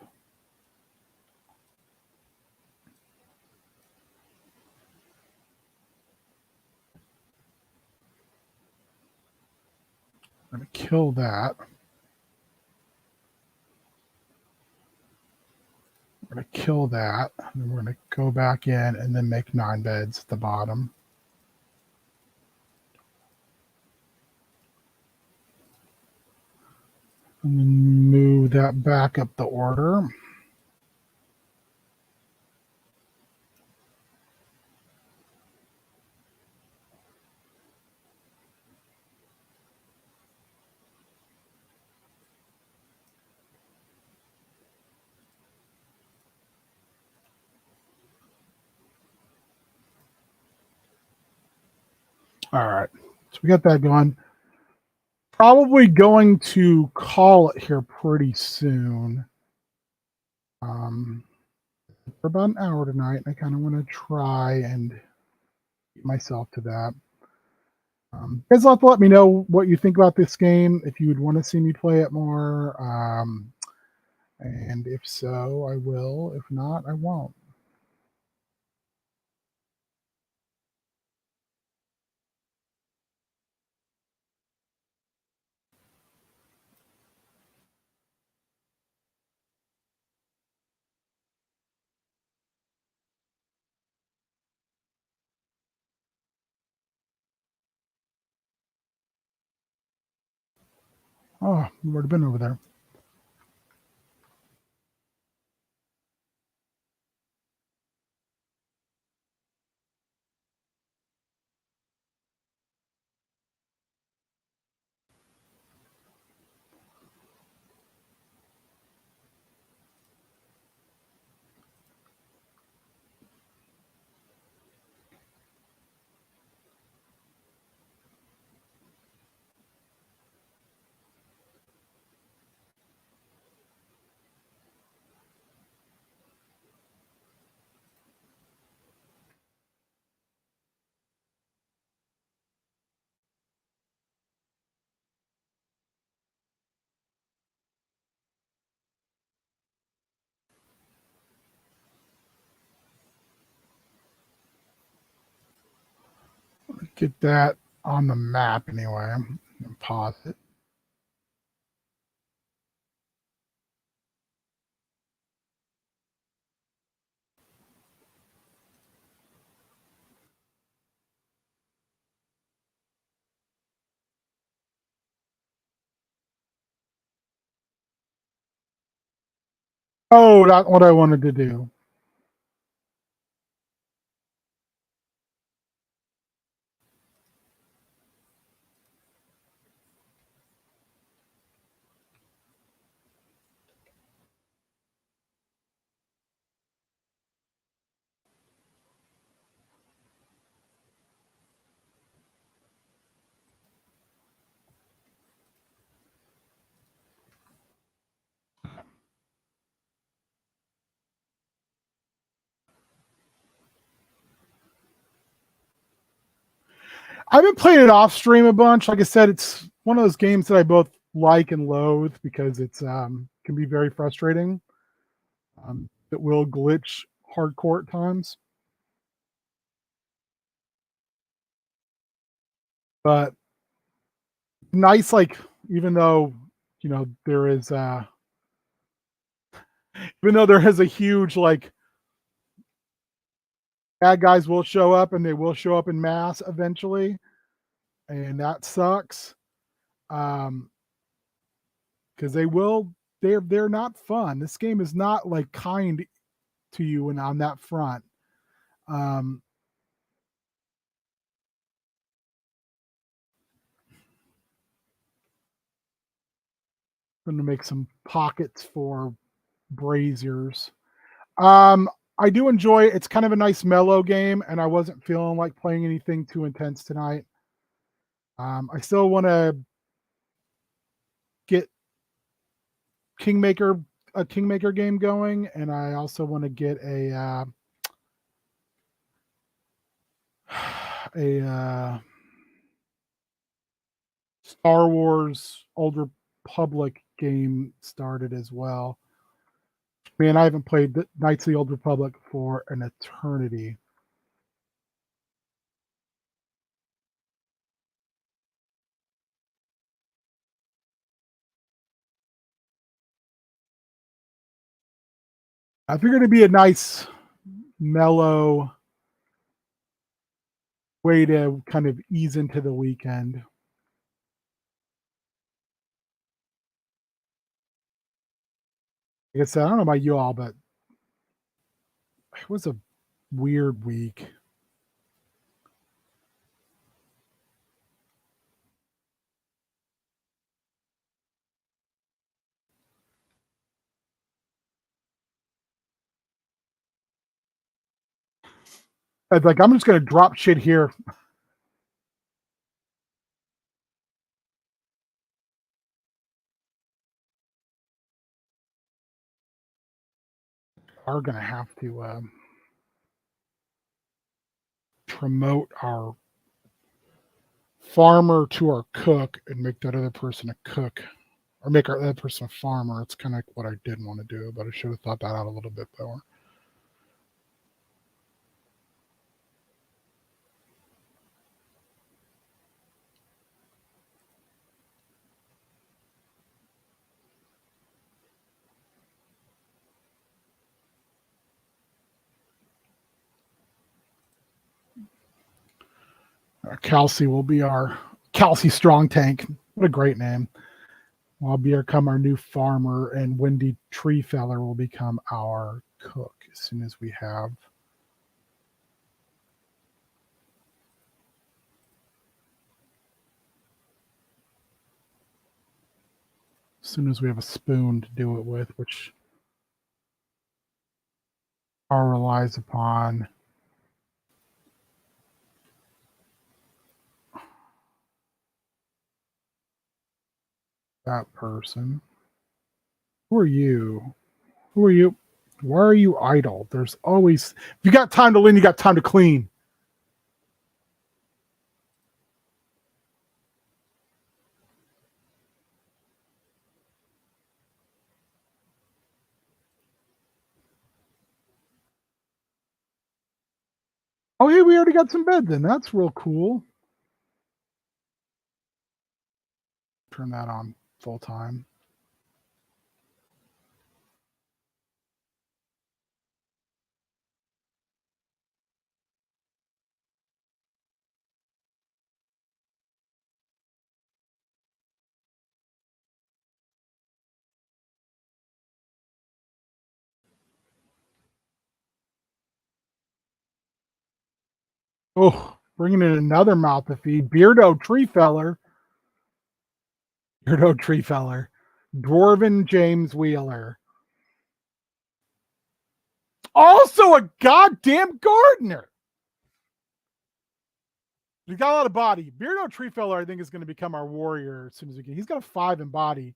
I'm going to kill that. We're going to kill that. And then we're going to go back in and then make 9 beds at the bottom. And then move that back up the order. All right. So we got that going. Probably going to call it here pretty soon. For about an hour tonight. I kind of want to try and get myself to that. You guys will have to let me know what you think about this game, if you would want to see me play it more. And if so, I will. If not, I won't. Oh, I've already been over there. Get that on the map anyway. Pause it. Oh, that's what I wanted to do. I've been playing it off stream a bunch. Like I said, it's one of those games that I both like and loathe because it's can be very frustrating. It will glitch hardcore at times, but nice. Like even though there is even though there is a huge like bad guys will show up and they will show up in mass eventually, and that sucks. Um, because they're not fun. This game is not like kind to you and on that front. Um, going to make some pockets for braziers. Um, I do enjoy it. It's kind of a nice mellow game, and I wasn't feeling like playing anything too intense tonight. I still want to get Kingmaker a Kingmaker game going, and I also want to get a Star Wars Old Republic game started as well. Man, I haven't played the Knights of the Old Republic for an eternity. I figured it'd be a nice, mellow way to kind of ease into the weekend. Like I said, I don't know about you all, but it was a weird week. Like, I'm just going to drop shit here. Are going to have to promote our farmer to our cook and make that other person a cook, or make our other person a farmer. It's kind of like what I didn't want to do, but I should have thought that out a little bit more. Kelsey will be our Kelsey Strong Tank. What a great name. Will become our new farmer, and Wendy Treefeller will become our cook as soon as we have. As soon as we have a spoon to do it with, which all relies upon that person. Who are you? Who are you? Why are you idle? There's always, if you got time to lean, you got time to clean. Oh, hey, we already got some bed then. That's real cool. Turn that on full time. Oh, bringing in another mouth to feed. Beardo Treefeller. Beardo Treefeller. Dwarven James Wheeler. Also a goddamn gardener. He's got a lot of body. Beardo Treefeller, I think, is going to become our warrior as soon as we get. He's got a 5 in body.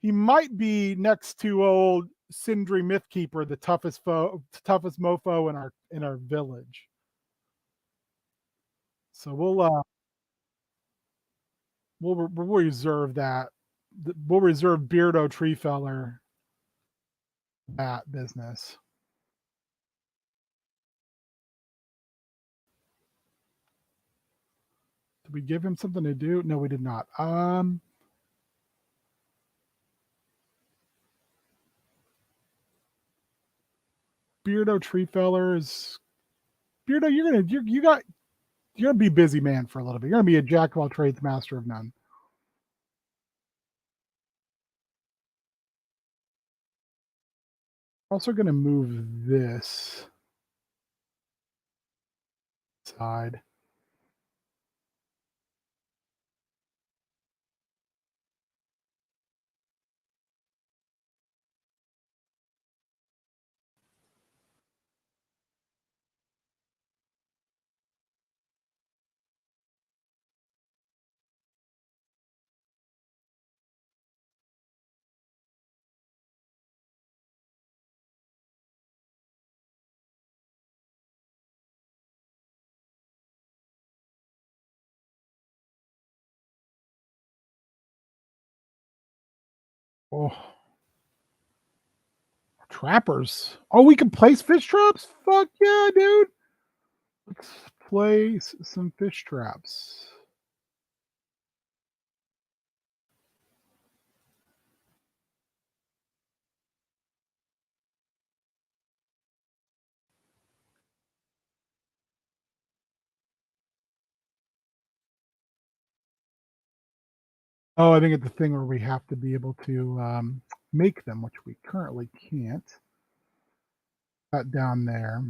He might be next to old Sindri Mythkeeper, the toughest mofo in our village. So we'll reserve that. We'll reserve Beardo Tree Feller that business. Did we give him something to do? No, we did not. Beardo Tree Feller is Beardo. You're gonna be busy man for a little bit. You're gonna be a jack of all trades, master of none. Also gonna move this side. Oh, trappers. Oh, we can place fish traps? Fuck yeah, dude. Let's place some fish traps. Oh, I think it's the thing where we have to be able to make them, which we currently can't. That down there.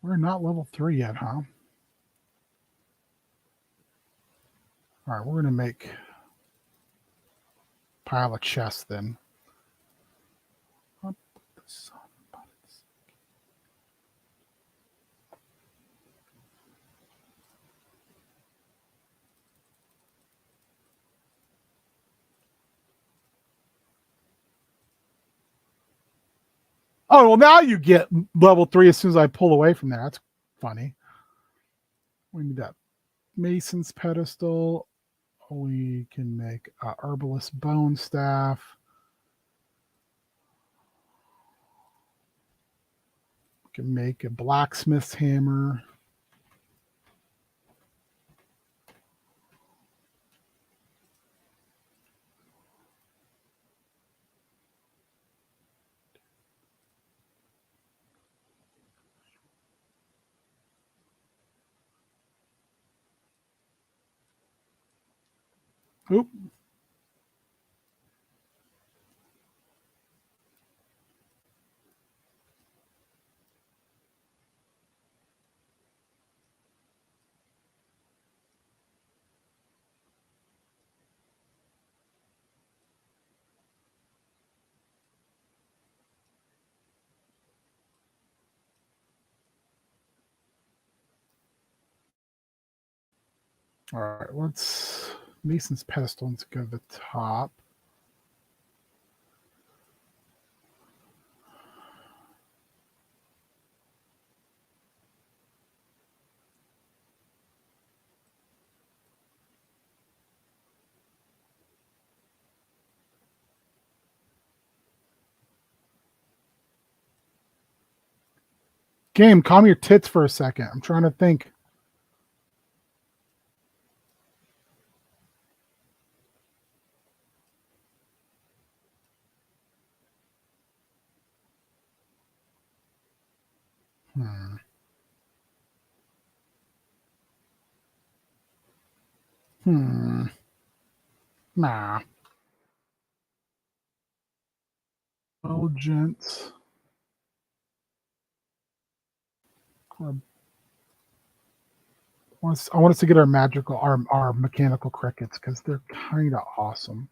We're not level 3 yet, huh? All right, we're going to make a pile of chests then. Oh, well, now you get level 3 as soon as I pull away from there. That's funny. We need that Mason's pedestal. We can make a herbalist bone staff. We can make a blacksmith's hammer. Oop. All right, let's Mason's pedestal. Let's go to the top. Game, calm your tits for a second. I'm trying to think. Hmm. Hmm. Nah. Indulgence. I want us to get our our mechanical crickets because they're kind of awesome.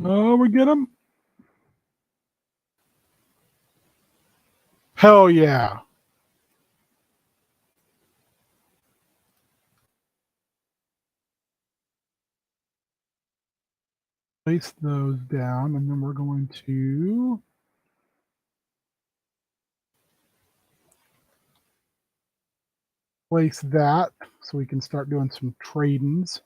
Oh, we get them. Hell yeah. Place those down, and then we're going to place that so we can start doing some tradings.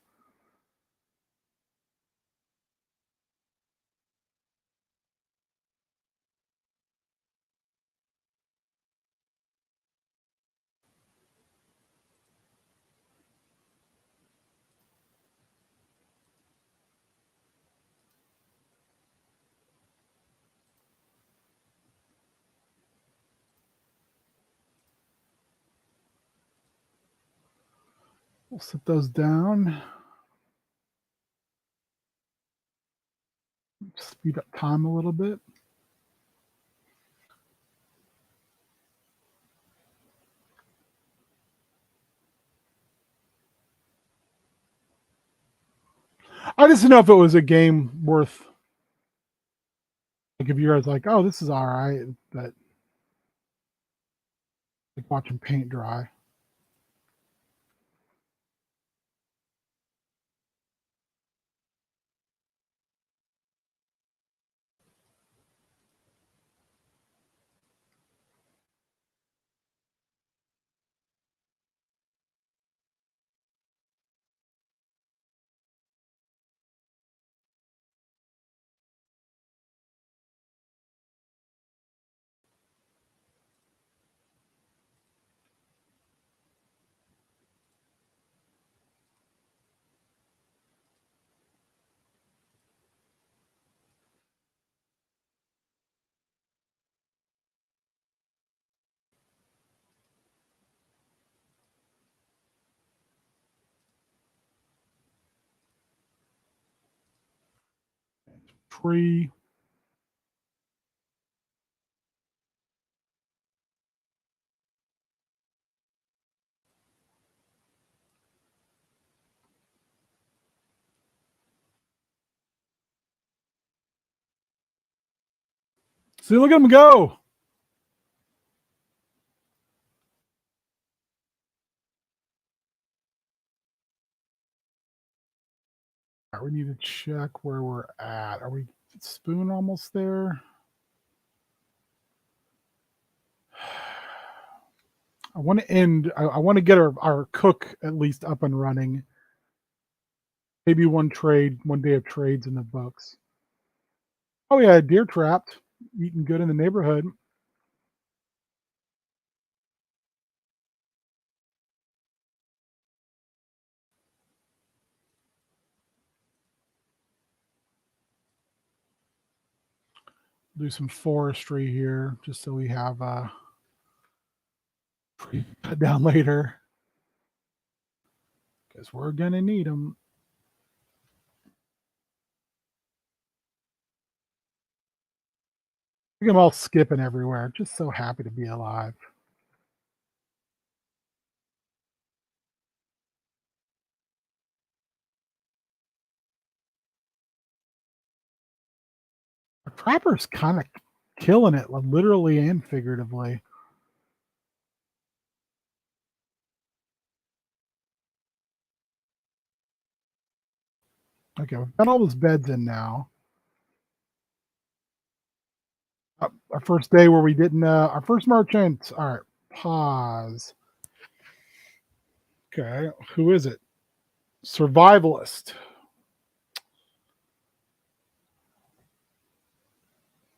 We'll set those down. Speed up time a little bit. I just didn't know if it was a game worth, like, if you guys like, oh, this is all right, but like watching paint dry. Tree. See, look at them go. All right, we need to check where we're at. Are we spoon almost there? I want to end. I want to get our cook at least up and running. Maybe one day of trades in the books. Oh yeah, deer trapped, eating good in the neighborhood. Do some forestry here just so we have cut down later because we're gonna need them. Look at them all skipping everywhere. Just so happy to be alive. Our trapper's kind of killing it, literally and figuratively. Okay, we've got all those beds in now. our first day where we didn't our first merchant. All right, pause. Okay, who is it? Survivalist.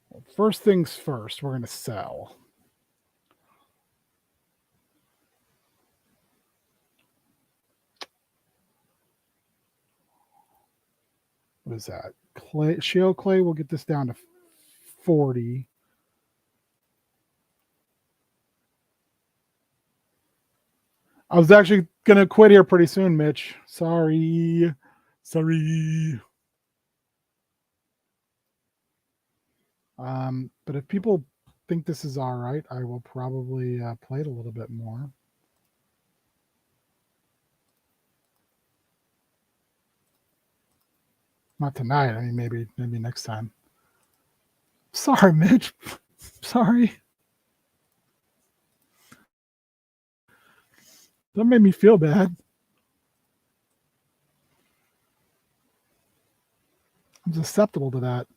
Well, first things first, we're gonna sell. What is that? Clay, shale clay. We'll get this down to 40. I was actually gonna quit here pretty soon, Mitch. Sorry. Sorry. But if people think this is all right, I will probably play it a little bit more. Not tonight. I mean, maybe next time. Sorry, Mitch. Sorry. That made me feel bad. I'm susceptible to that.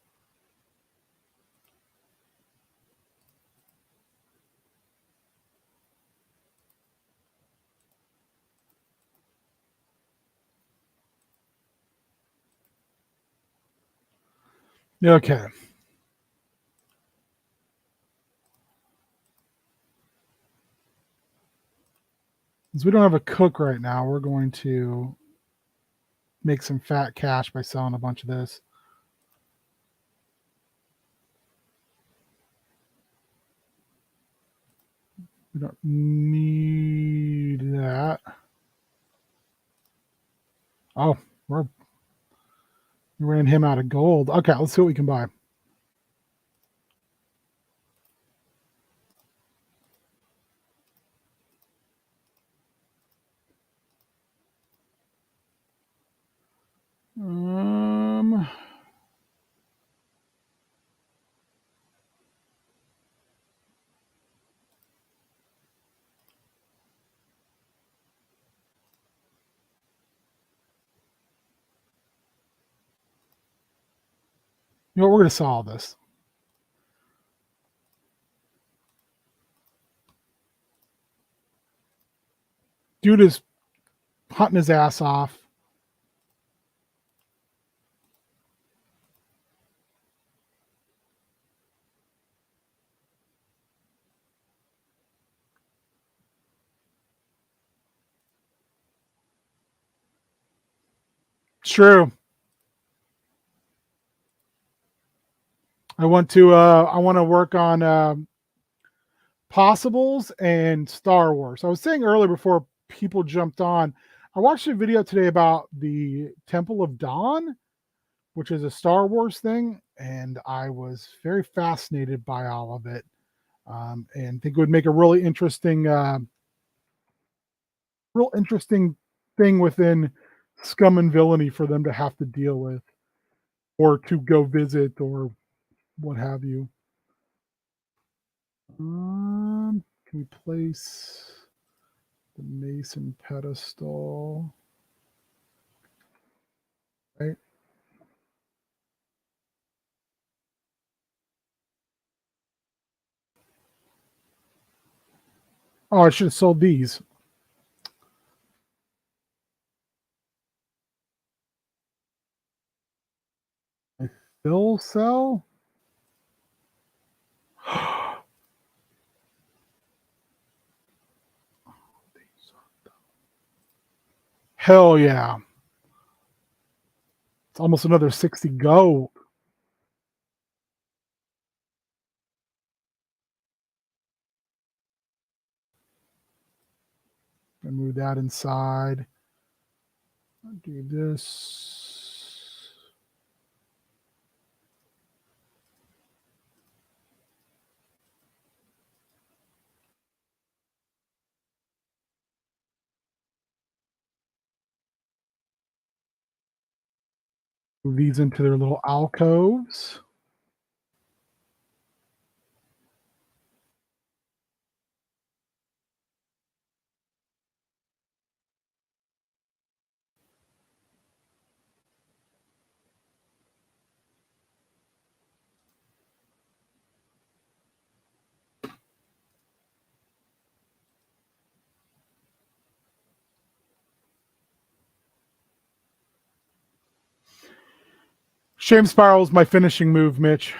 Okay. Since we don't have a cook right now, we're going to make some fat cash by selling a bunch of this. We don't need that. Oh, we ran him out of gold. Okay, let's see what we can buy. You know what? We're going to solve this. Dude is hunting his ass off. It's true. I want to work on Possibles and Star Wars. I was saying earlier before people jumped on, I watched a video today about the Temple of Dawn, which is a Star Wars thing, and I was very fascinated by all of it, and think it would make a real interesting thing within scum and villainy for them to have to deal with, or to go visit, or what have you. Can we place the Mason pedestal? Right. Oh, I should have sold these. I still sell? Hell yeah. It's almost another 60 gold. And move that inside. I'll do this. Move these into their little alcoves. Shame spiral is my finishing move, Mitch.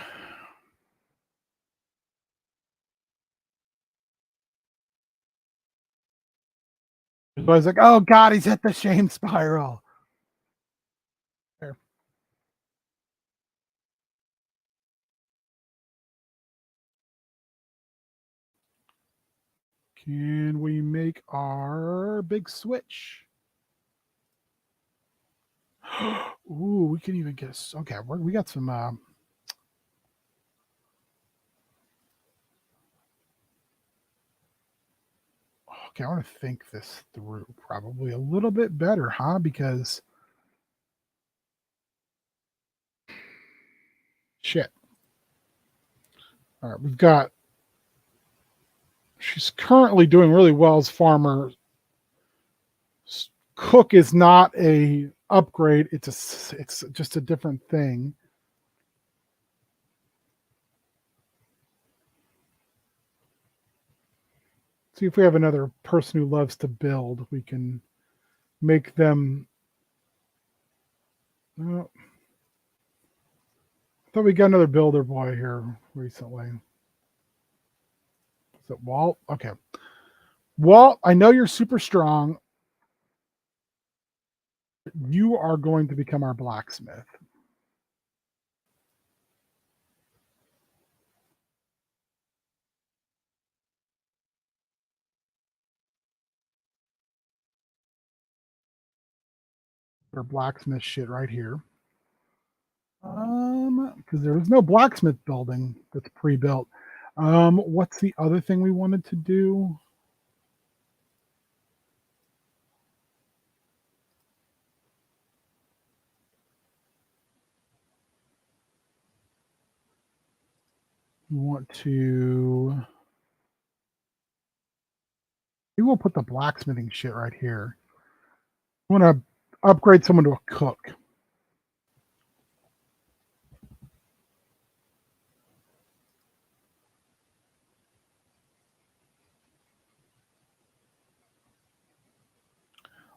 I was like, oh God, he's hit the shame spiral. There. Can we make our big switch? Ooh, we can even get. Okay, we got some. Okay, I want to think this through probably a little bit better, huh? Because shit. All right, we've got. She's currently doing really well as farmer. Cook is not a upgrade. It's just a different thing. See if we have another person who loves to build. We can make them. I thought we got another builder boy here recently. Is it Walt? Okay. Walt, I know you're super strong. You are going to become our blacksmith. Our blacksmith shit right here. Because there was no blacksmith building that's pre-built. What's the other thing we wanted to do? We want to. We will put the blacksmithing shit right here. We want to upgrade someone to a cook.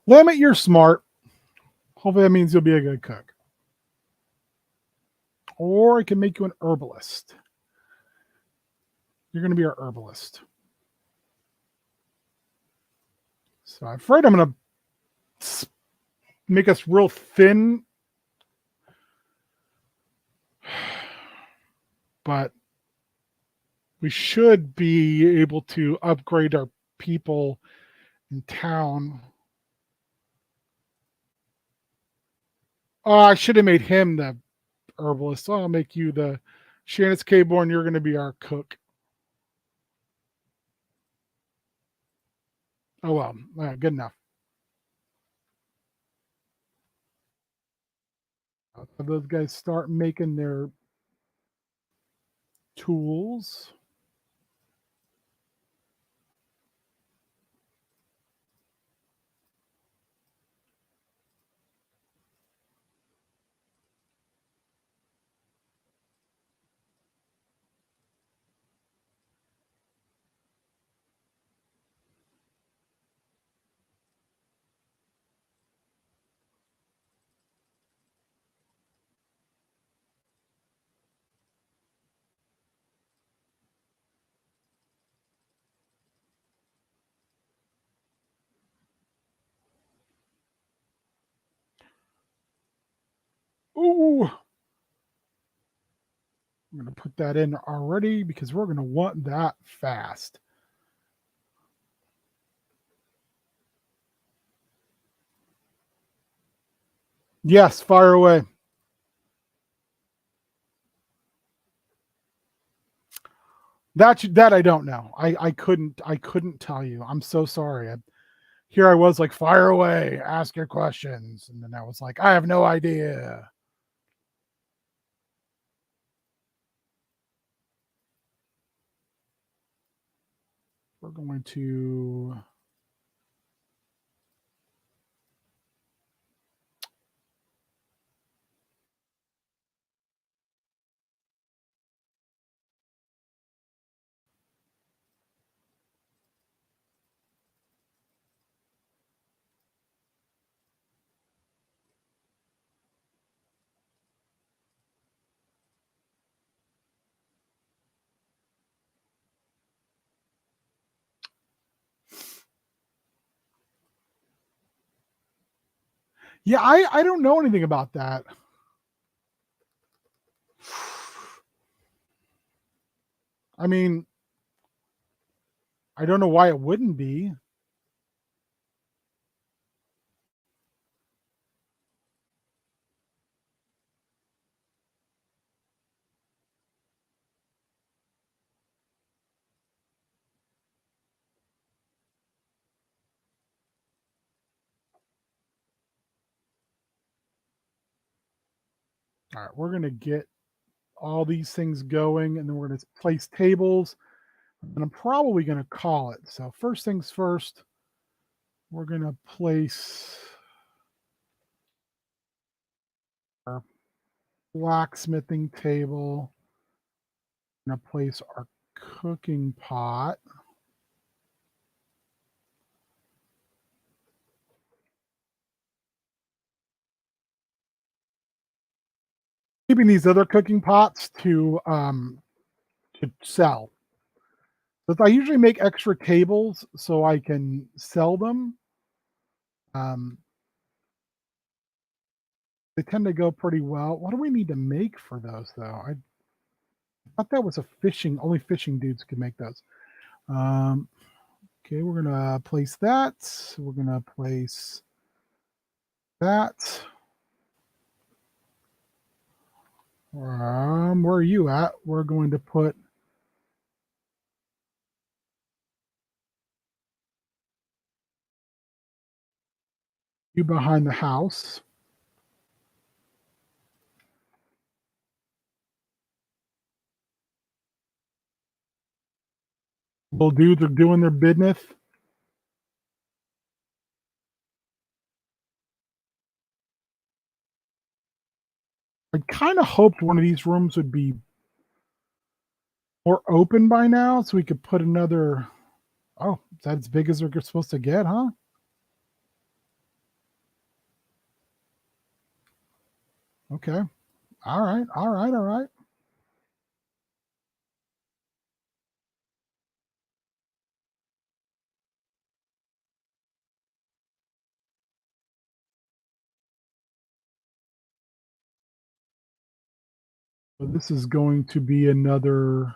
Limit, you're smart. Hopefully that means you'll be a good cook. Or I can make you an herbalist. You're going to be our herbalist. So I'm afraid I'm going to make us real thin. But we should be able to upgrade our people in town. Oh, I should have made him the herbalist. So I'll make you the Shannon K-Born. You're going to be our cook. Oh, well, good enough. Those guys start making their tools. Ooh, I'm going to put that in already because we're going to want that fast. Yes, fire away. That I don't know. I couldn't tell you. I'm so sorry. Here I was like, fire away, ask your questions, and then I was like, I have no idea. We're going to. Yeah, I don't know anything about that. I mean, I don't know why it wouldn't be. All right, we're gonna get all these things going, and then we're gonna place tables, and I'm probably gonna call it. So first things first, we're gonna place our blacksmithing table. We're gonna place our cooking pot. Keeping these other cooking pots to sell. But I usually make extra tables so I can sell them. Um, they tend to go pretty well. What do we need to make for those though? I thought that was a fishing, only fishing dudes could make those. Um, okay, we're gonna place that. We're gonna place that. Where are you at? We're going to put you behind the house. Little dudes are doing their business. I kind of hoped one of these rooms would be more open by now so we could put another. Oh, is that as big as they're supposed to get, huh? Okay. All right. All right. All right. So this is going to be another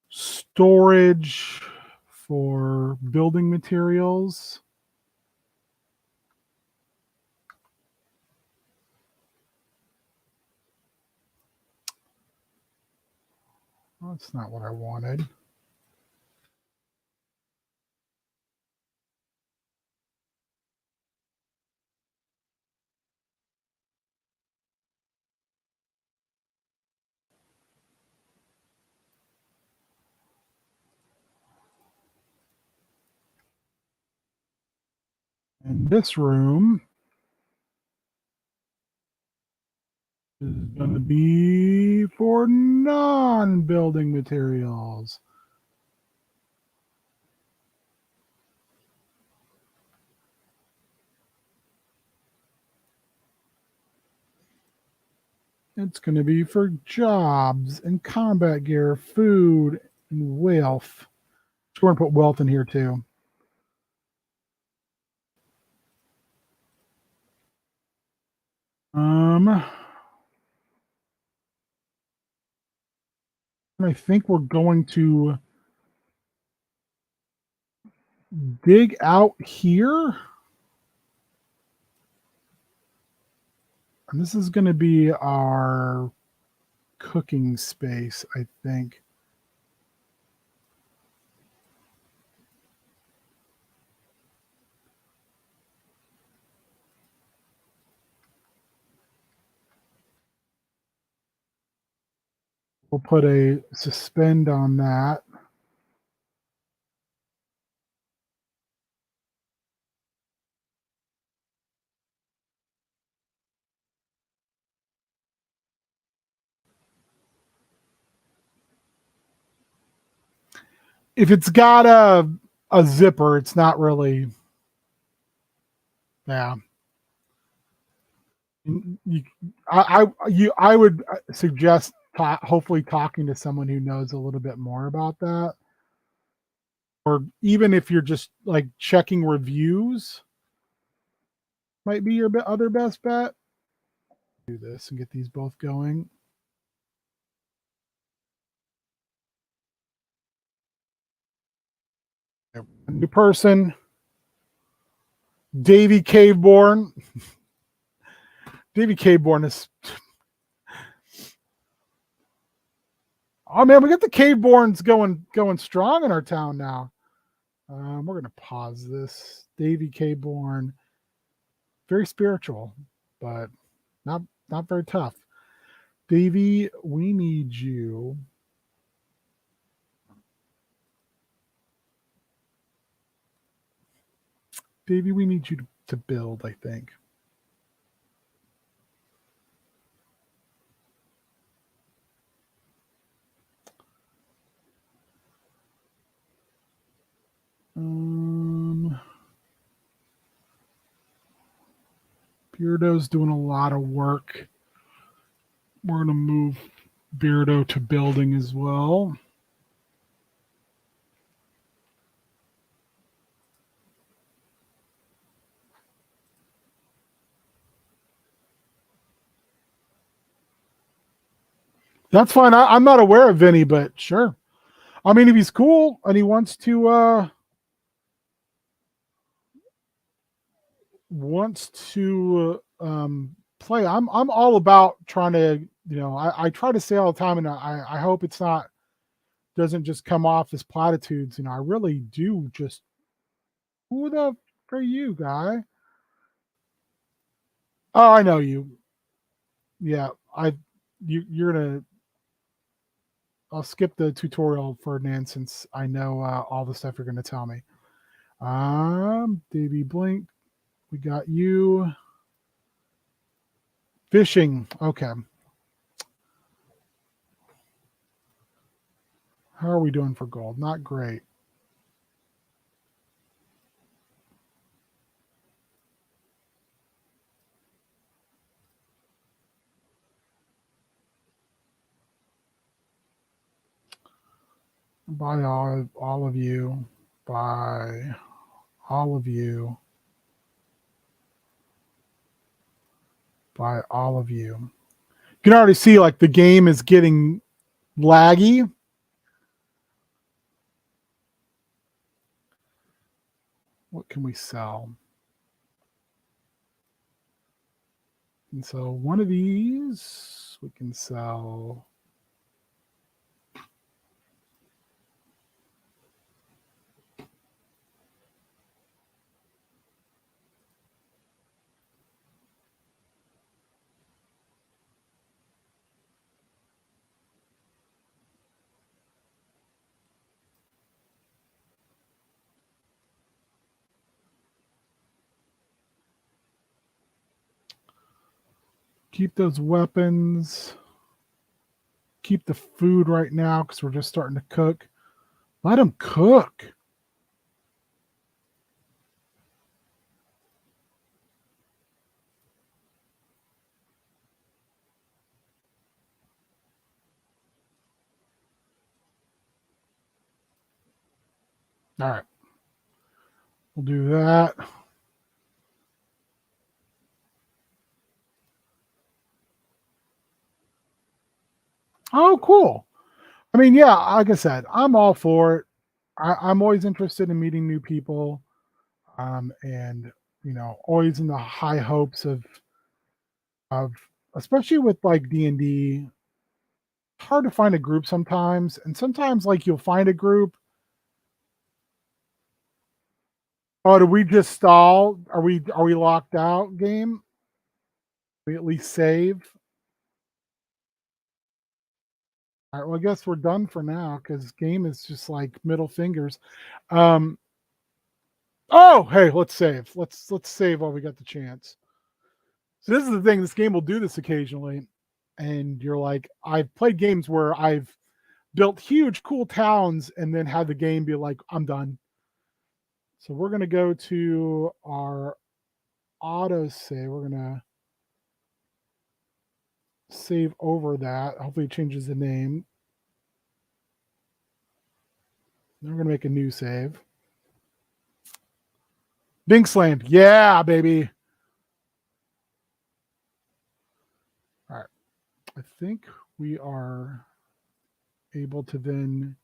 storage for building materials. That's not what I wanted. And this room is going to be for non-building materials. It's going to be for jobs and combat gear, food, and wealth. We're going to put wealth in here too. I think we're going to dig out here. And this is going to be our cooking space, I think. We'll put a suspend on that. If it's got a zipper, it's not really, yeah. You, I would suggest hopefully talking to someone who knows a little bit more about that, or even if you're just like checking reviews, might be your other best bet. Do this and get these both going. A new person, Davy Caveborn. Davy Caveborn is. Oh man, we got the Caveborns going strong in our town now. We're gonna pause this. Davy Caveborn, very spiritual, but not very tough. Davy, we need you. Davy, we need you to build, I think. Beardo's doing a lot of work. We're going to move Beardo to building as well. That's fine. I'm not aware of Vinny, but sure. I mean, if he's cool and he wants to play, I'm all about trying to, I try to say all the time, and I hope it's not doesn't just come off as platitudes. I really do just, who the for you, guy? Oh, I know you. Yeah, you're gonna. I'll skip the tutorial, Ferdinand, since I know all the stuff you're gonna tell me. Davy Blink, we got you. Fishing, okay. How are we doing for gold? Not great. By all of you, by all of you, by all of you. You can already see like the game is getting laggy. What can we sell? And so one of these we can sell. Keep those weapons. Keep the food right now because we're just starting to cook. Let them cook. All right. We'll do that. Oh, cool. I mean, yeah, like I said, I'm all for it. I'm always interested in meeting new people, and always in the high hopes of especially with like D&D. Hard to find a group sometimes, and sometimes like you'll find a group. Oh, did we just stall? Are we locked out? Game? We at least save. All right. Well, I guess we're done for now because game is just like middle fingers. Um, oh, hey, let's save. Let's save while we got the chance. So this is the thing. This game will do this occasionally, and you're like, I've played games where I've built huge, cool towns, and then had the game be like, I'm done. So we're gonna go to our auto save. We're gonna save over that. Hopefully, it changes the name. Then we're gonna make a new save. Binksland, yeah, baby. I think we are able to then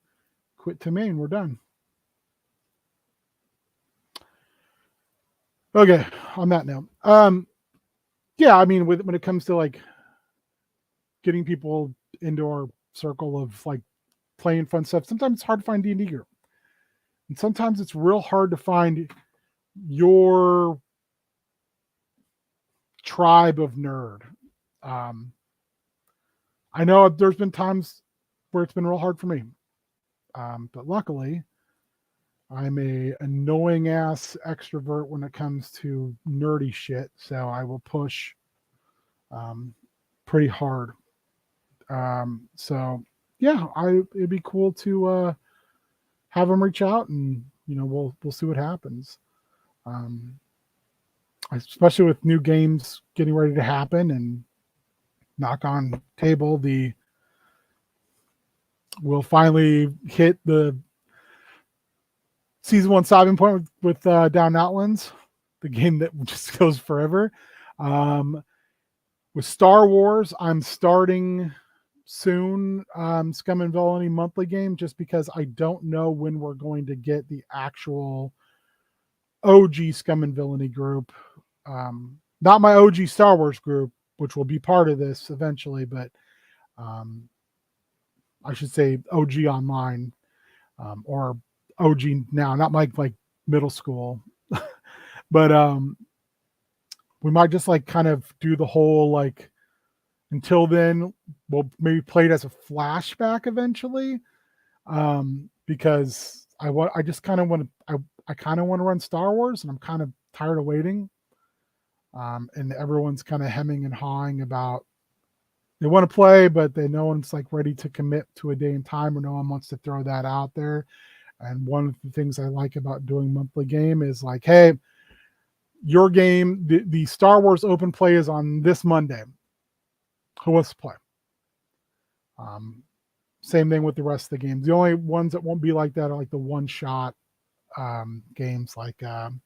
quit to main. We're done. Okay, on that note, yeah, I mean, when it comes to like getting people into our circle of like playing fun stuff, sometimes it's hard to find D&D gear, and sometimes it's real hard to find your tribe of nerd. Um, I know there's been times where it's been real hard for me, but luckily, I'm a annoying ass extrovert when it comes to nerdy shit, so I will push um, pretty hard. So yeah, it'd be cool to have them reach out, and we'll see what happens. Um, Especially with new games getting ready to happen, and knock on table, we'll finally hit the season 1 stopping point with Down Outlands, the game that just goes forever. With Star Wars, I'm starting soon Scum and Villainy monthly game, just because I don't know when we're going to get the actual OG Scum and Villainy group. Not my OG Star Wars group, which will be part of this eventually, but I should say OG Online, or OG now, not like middle school. But we might just like kind of do the whole like, until then we'll maybe play it as a flashback eventually, because I just kind of want to I kind of want to run Star Wars, and I'm kind of tired of waiting, and everyone's kind of hemming and hawing about, they want to play, but no one's like ready to commit to a day and time, or no one wants to throw that out there. And one of the things I like about doing monthly game is like, hey, your game, the Star Wars open play is on this Monday. Who wants to play? Same thing with the rest of the games. The only ones that won't be like that are like the one shot games, like All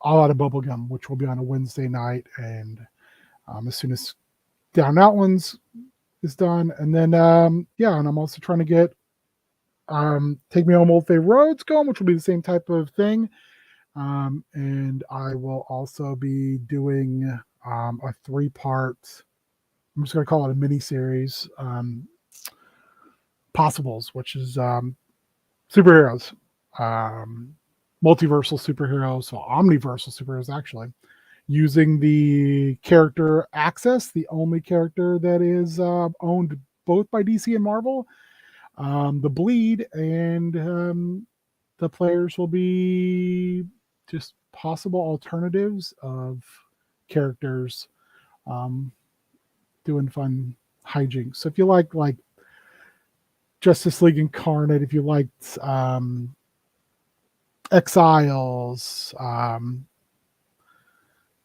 Out of Bubblegum, which will be on a Wednesday night. And as soon as Down Outlands is done, and then yeah, and I'm also trying to get Take Me Home Old Favorite Roads going, which will be the same type of thing. And I will also be doing a 3-part, I'm just going to call it a mini series, Possibles, which is superheroes, multiversal superheroes, so omniversal superheroes, actually, using the character Access, the only character that is owned both by DC and Marvel, the Bleed, and the players will be just possible alternatives of characters doing fun hijinks. So if you like Justice League Incarnate, if you liked Exiles,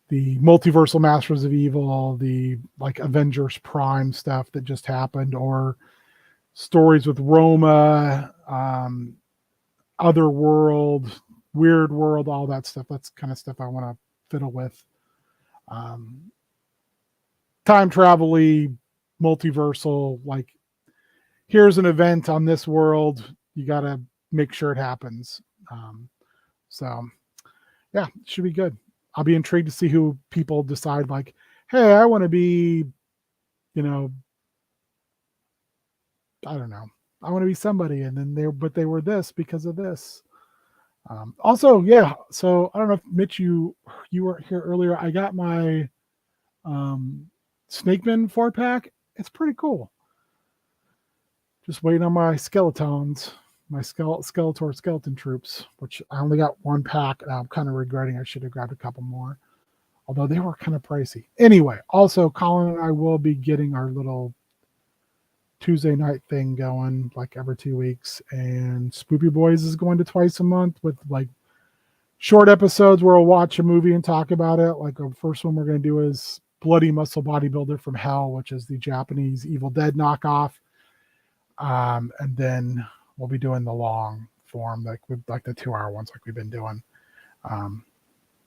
the Multiversal Masters of Evil, the like Avengers Prime stuff that just happened, or stories with Roma, Otherworld, Weird World, all that stuff. That's kind of stuff I want to fiddle with. Time travel-y, multiversal, like, here's an event on this world, you got to make sure it happens. So yeah, it should be good. I'll be intrigued to see who people decide, like, hey, I want to be, I don't know, I want to be somebody, and then they were this because of this. Also, yeah, so I don't know if Mitch, you were here earlier. I got my Snakeman 4-pack. It's pretty cool. Just waiting on my skeletons, my Skeletor skeleton troops, which I only got 1 pack, and I'm kind of regretting I should have grabbed a couple more, although they were kind of pricey. Anyway, also Colin and I will be getting our little Tuesday night thing going like every 2 weeks, and Spoopy Boys is going to twice a month with like short episodes where we'll watch a movie and talk about it. Like the first one we're going to do is Bloody Muscle Bodybuilder from Hell, which is the Japanese Evil Dead knockoff. And then we'll be doing the long form, like the 2-hour ones like we've been doing,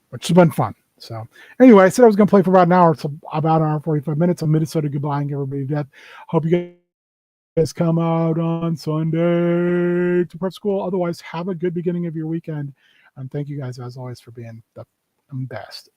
which has been fun. So anyway, I said I was going to play for about an hour. It's about an hour 45 minutes. I'm Minnesota goodbying everybody to death. Hope you guys come out on Sunday to prep school. Otherwise, have a good beginning of your weekend. And thank you guys as always for being the best.